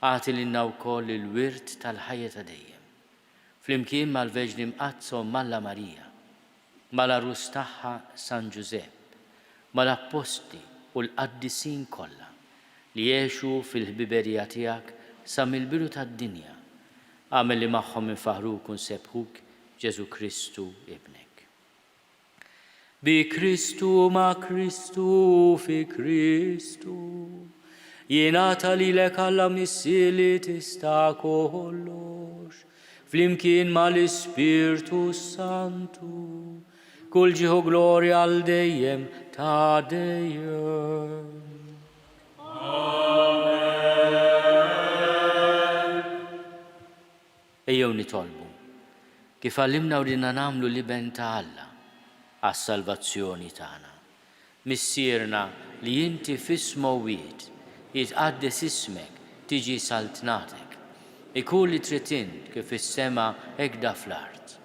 Għati l-inna wkoll il-wirt tal-ħajja ta' dejjem. Flimkien mal-Verġni Mqazza u Malla Marija, mal-arus tagħha San Giuseppe, mal-apposti u l-qaddisin kollha li jgħixu fil-ħbiberija tiegħek sa mill-bidu tad-dinja. Għamel li magħhom infaħruk u nsebħuk Ġesu Kristu ibnek. Bi Kristu ma' Kristu fi Kristu. Jingħata lilek Alla missieli tista' kollox, flimkien mal-Ispirtu Santu, kull ġieħu glorja għal dejjem ta' dejjem. Ejjew nitolbu, kif għallimna urina nagħmlu liben ta' Alla għas-salvazzjoni tagħna. Missierna li inti f'ismu wieħed jitqaddes ismek, tiġi saltnatek. Ikun li trid int kif is-sema hekk da fl-art.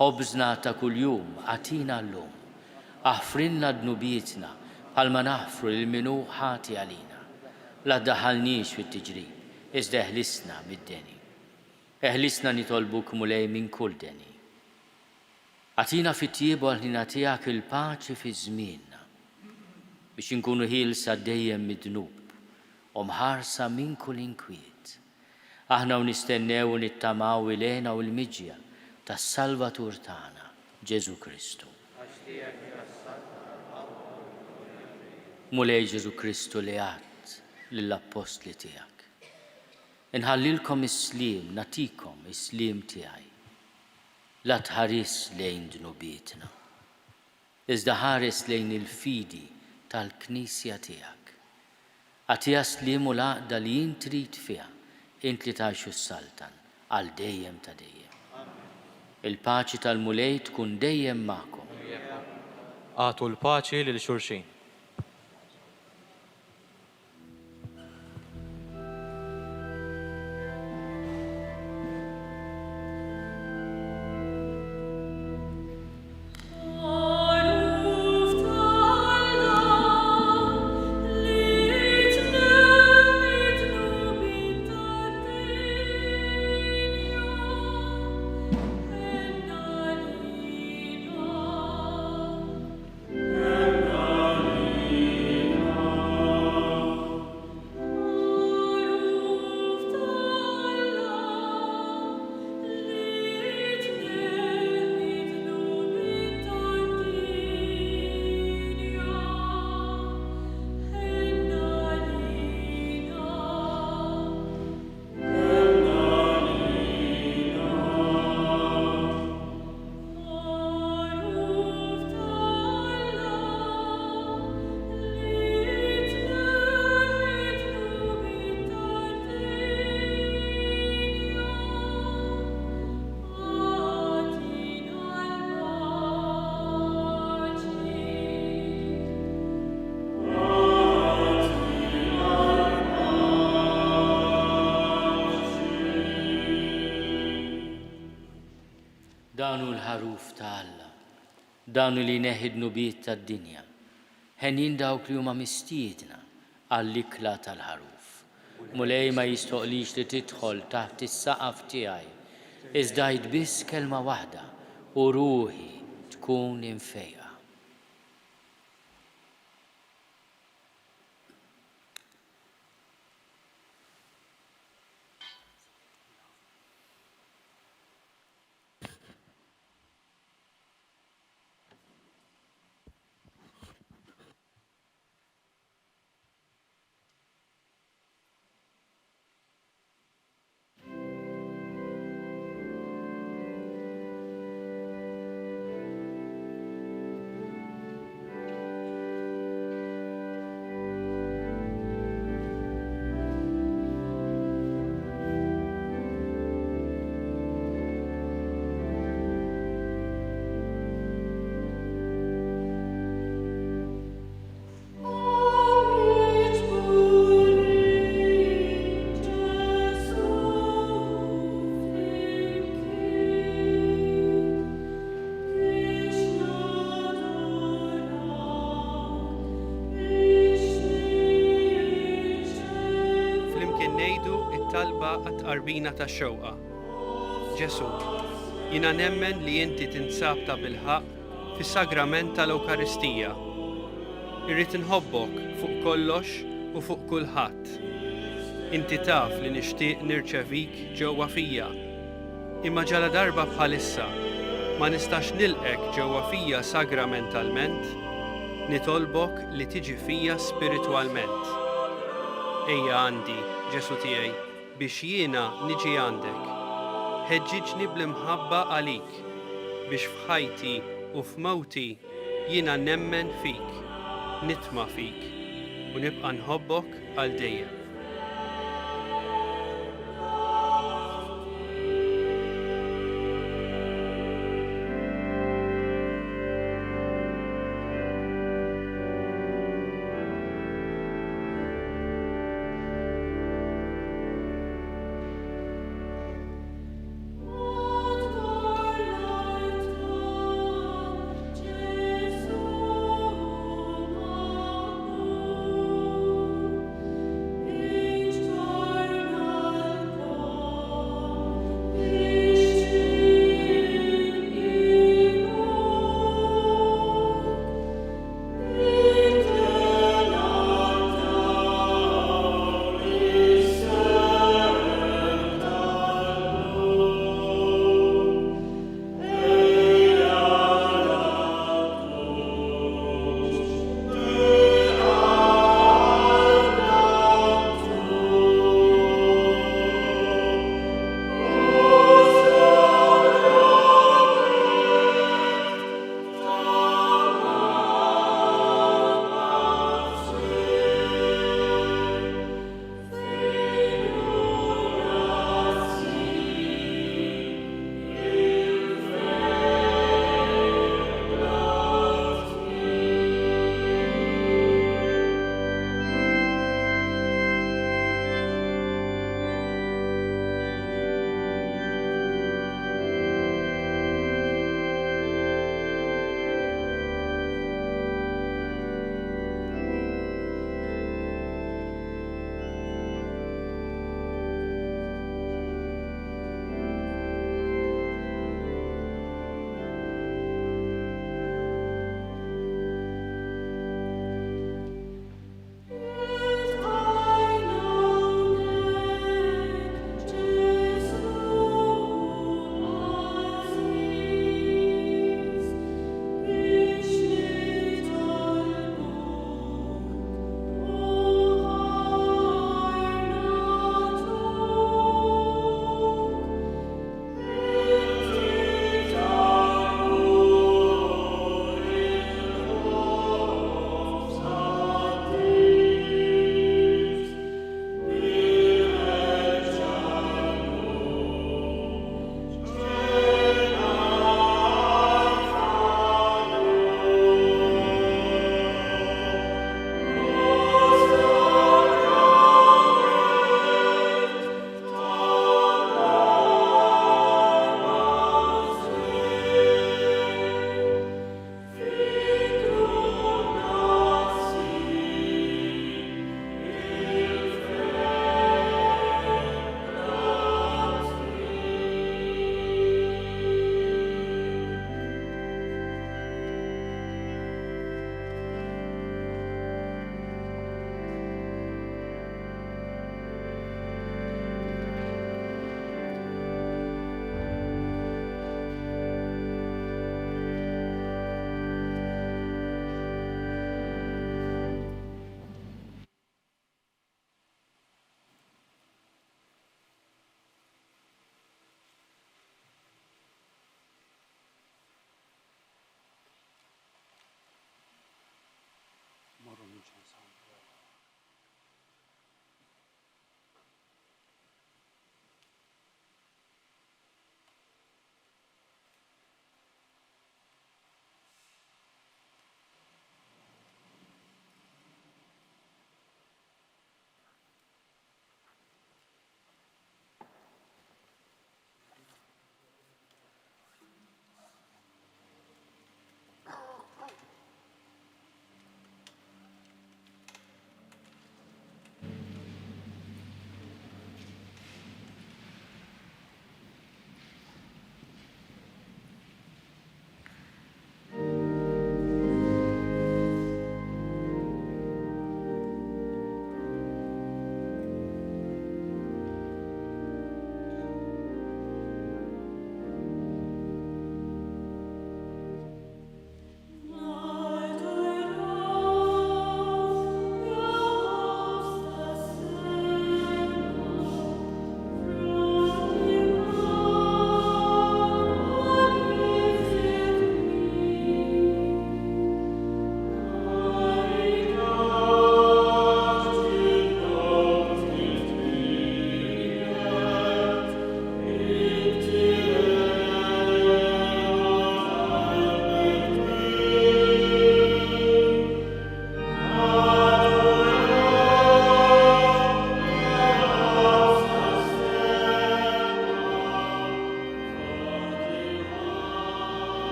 Ħobżna ta' kuljum għatina llum. Aħfrinna dnubietna bħalma naħfru lil minu ħati għalina. La ddaħħalniex fit-tiġrib, iżda eħlisna mid-deni. Eħlisna nitolbuk mulej minn kull deni. Għatina fit-tiebu għal-ħina tiegħek il-paċi fi żmienna biex inkunu ħielsa dejjem mid-dnub u mħarsa minn kull inkwiet. Aħna u nistennew u nittamaw ilena u l-miġja tas-Salvatur tagħna, Ġesu Kristu. Mulej Ġesu Kristu li għadt lill-Apostli tiegħek. Inħallilkom is-sliem, natikom is-sliem tiegħi. La tħares lejn dnubietna, iżda ħares lejn il-fidi tal-Knisja tiegħek. Għatija slim u laqda li jint trid fiha, int li tgħixu s-saltan għal dejjem ta' dejjem. Il-paċi tal-mulej tkun dejjem magħkom. għatu l-paċi lil xulxin. Danu l-ħaruf ta' Alla, danu li neħid nubiet tad-dinja, ħenin dawk li huma mistiedna għall-ikla tal-ħaruf. Mulej ma jistoqlix li tidħol taħt is-saqaf tiegħi, iżda biss kelma waħda u ruħi tkun infejqa. talba għat-qarbina tax-xewqa. Ġesu, jiena nemmen li inti tinsab ta' bilħaq fis-sagrament tal-Ewkaristija. Irrid inħobbok fuq kollox u fuq kulħadd. Inti taf li nixtieq nirċevik ġewwa fija. Imma ġala darba bħalissa ma nistax nilqek ġewwa fija sagramentalment, nitolbok li tiġi fija spiritwalment. Ejja għandi, Ġesu tiegħi, biex jiena niġi għandek. Ħeġġiġni bl-imħabba għalik, biex f'ħajti u f'mewti jiena nemmen fik, nitma' fik u nibqa' nħobbok għal dejjem.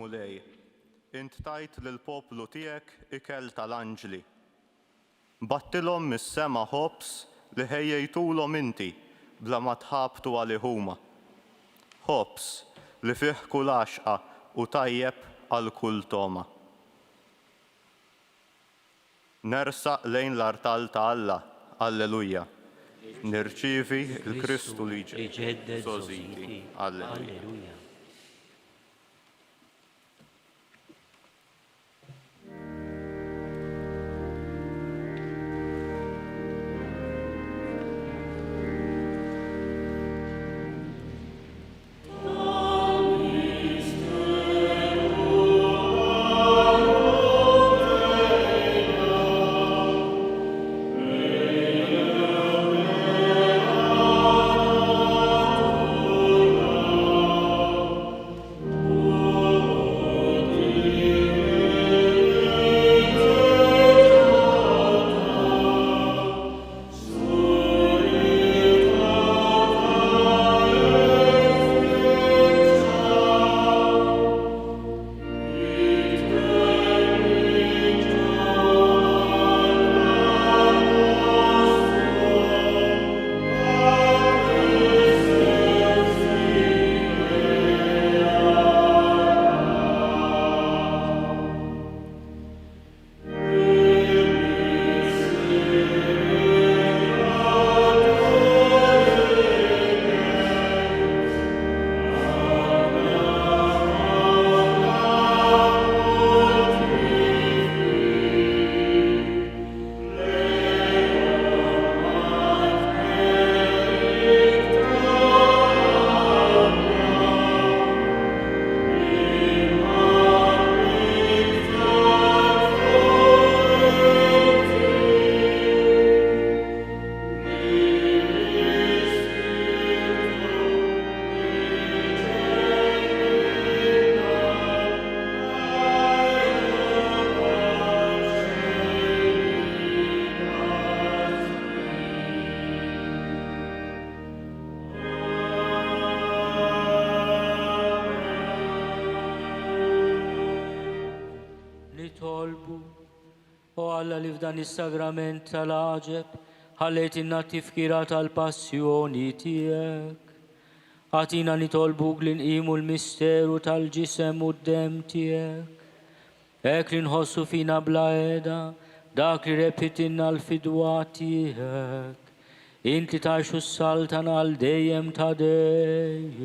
Mulej, int tajt lill-poplu tiegħek ikel tal-anġli. Battilhom mis-sema ħobs li ħejjejtulhom inti bla ma tħabtu għalih huma. Ħobs li fih kull għaxqa u tajjeb għal kull toma. Nersaq lejn l-artal ta' Alla, Alleluja. Nirċievi l-Kristu li ġedded sożiti. Alleluja. Alla li f'dan is-sagrament tal-aġeb ħallejtinna t-tifkira tal-passjoni tiegħek. Għatina nitolbuk li nqimu l-misteru tal-ġisem u d-dem tiegħek. Hekk li nħossu fina bla qiegħda dak li repitinna l-fidwa tiegħek. Inti tgħixu s-saltan għal dejjem ta' dejjem.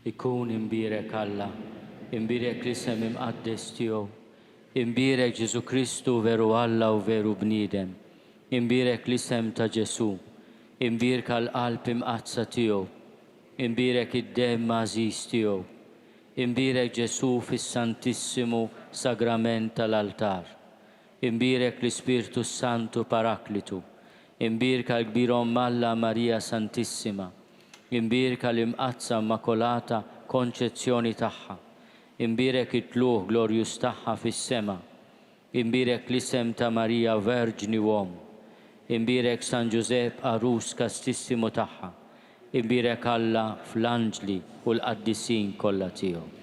ikun imbirek Alla, imbirek l-isem imqaddes tiegħu, imbirek Ġesu Kristu veru Alla u veru bniedem, imbirek l-isem ta' Ġesu, imbirka l-qalb imqazza tiegħu, imbirek id-demm għażiż tiegħu, imbirek Ġesu fis-Santissimu Sagrament tal-altar, imbirek l-Ispirtu Santu Paraklitu, imbirka l-Kbir Omm Alla Marija Santissima, imbirka l-imqazza Immakolata Konċezzjoni tagħha, imbirek it-tluħ glorjus tagħha fis-sema, imbirek l-isem ta' Marija Verġni Uom, imbirek San Giuseppe Arus Kastissimu tagħha, imbirek Alla fl-anġli u l-qaddisin kollha tiegħu.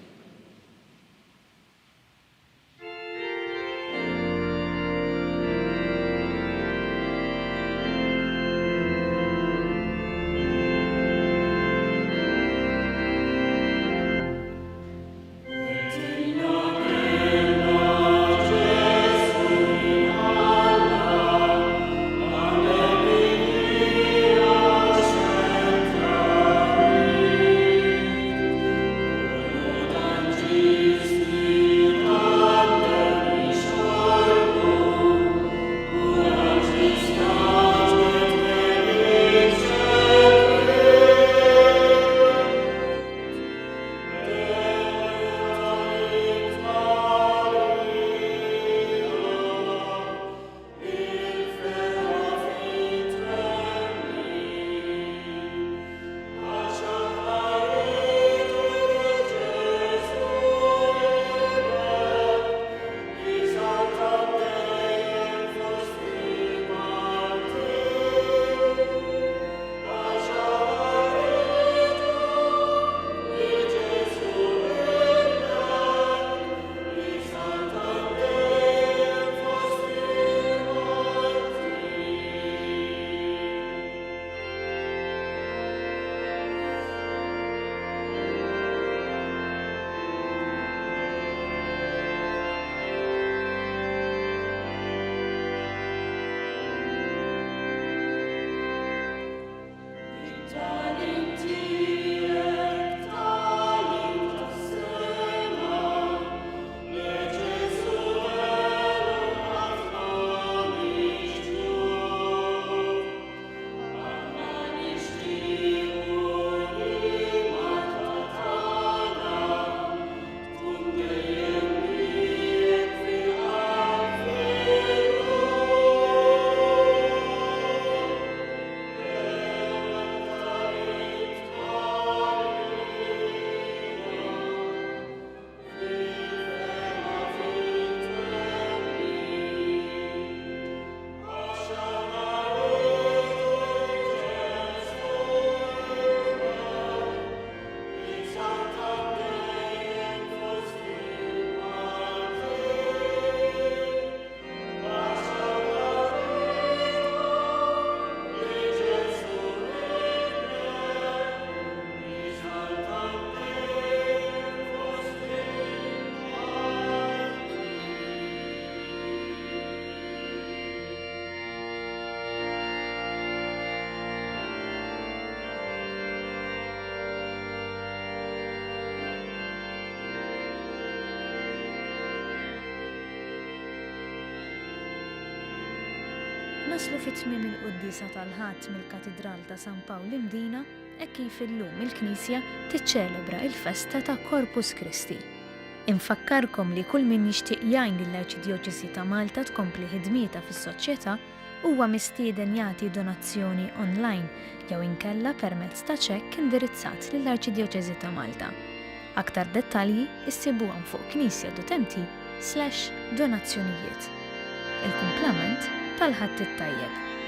Naslu fit-tmiem il-Quddisa tal-Ħadd mill-Katedral ta' San Pawl Mdina e kif illum il-Knisja tiċċelebra il-festa ta' Corpus Christi. Infakkarkom li kull min jixtieq jgħin lill-Arċidjoċesi ta' Malta tkompli ħidmieta fis-soċjetà huwa mistieden jagħti donazzjoni online jew inkella permezz ta' ċekk indirizzat lill-Arċidjoċesi ta' Malta. Aktar dettalji issibuhom fuq knisja.mt/donazzjonijiet. Il-kumplament tal-Ħadd it-Tajjeb.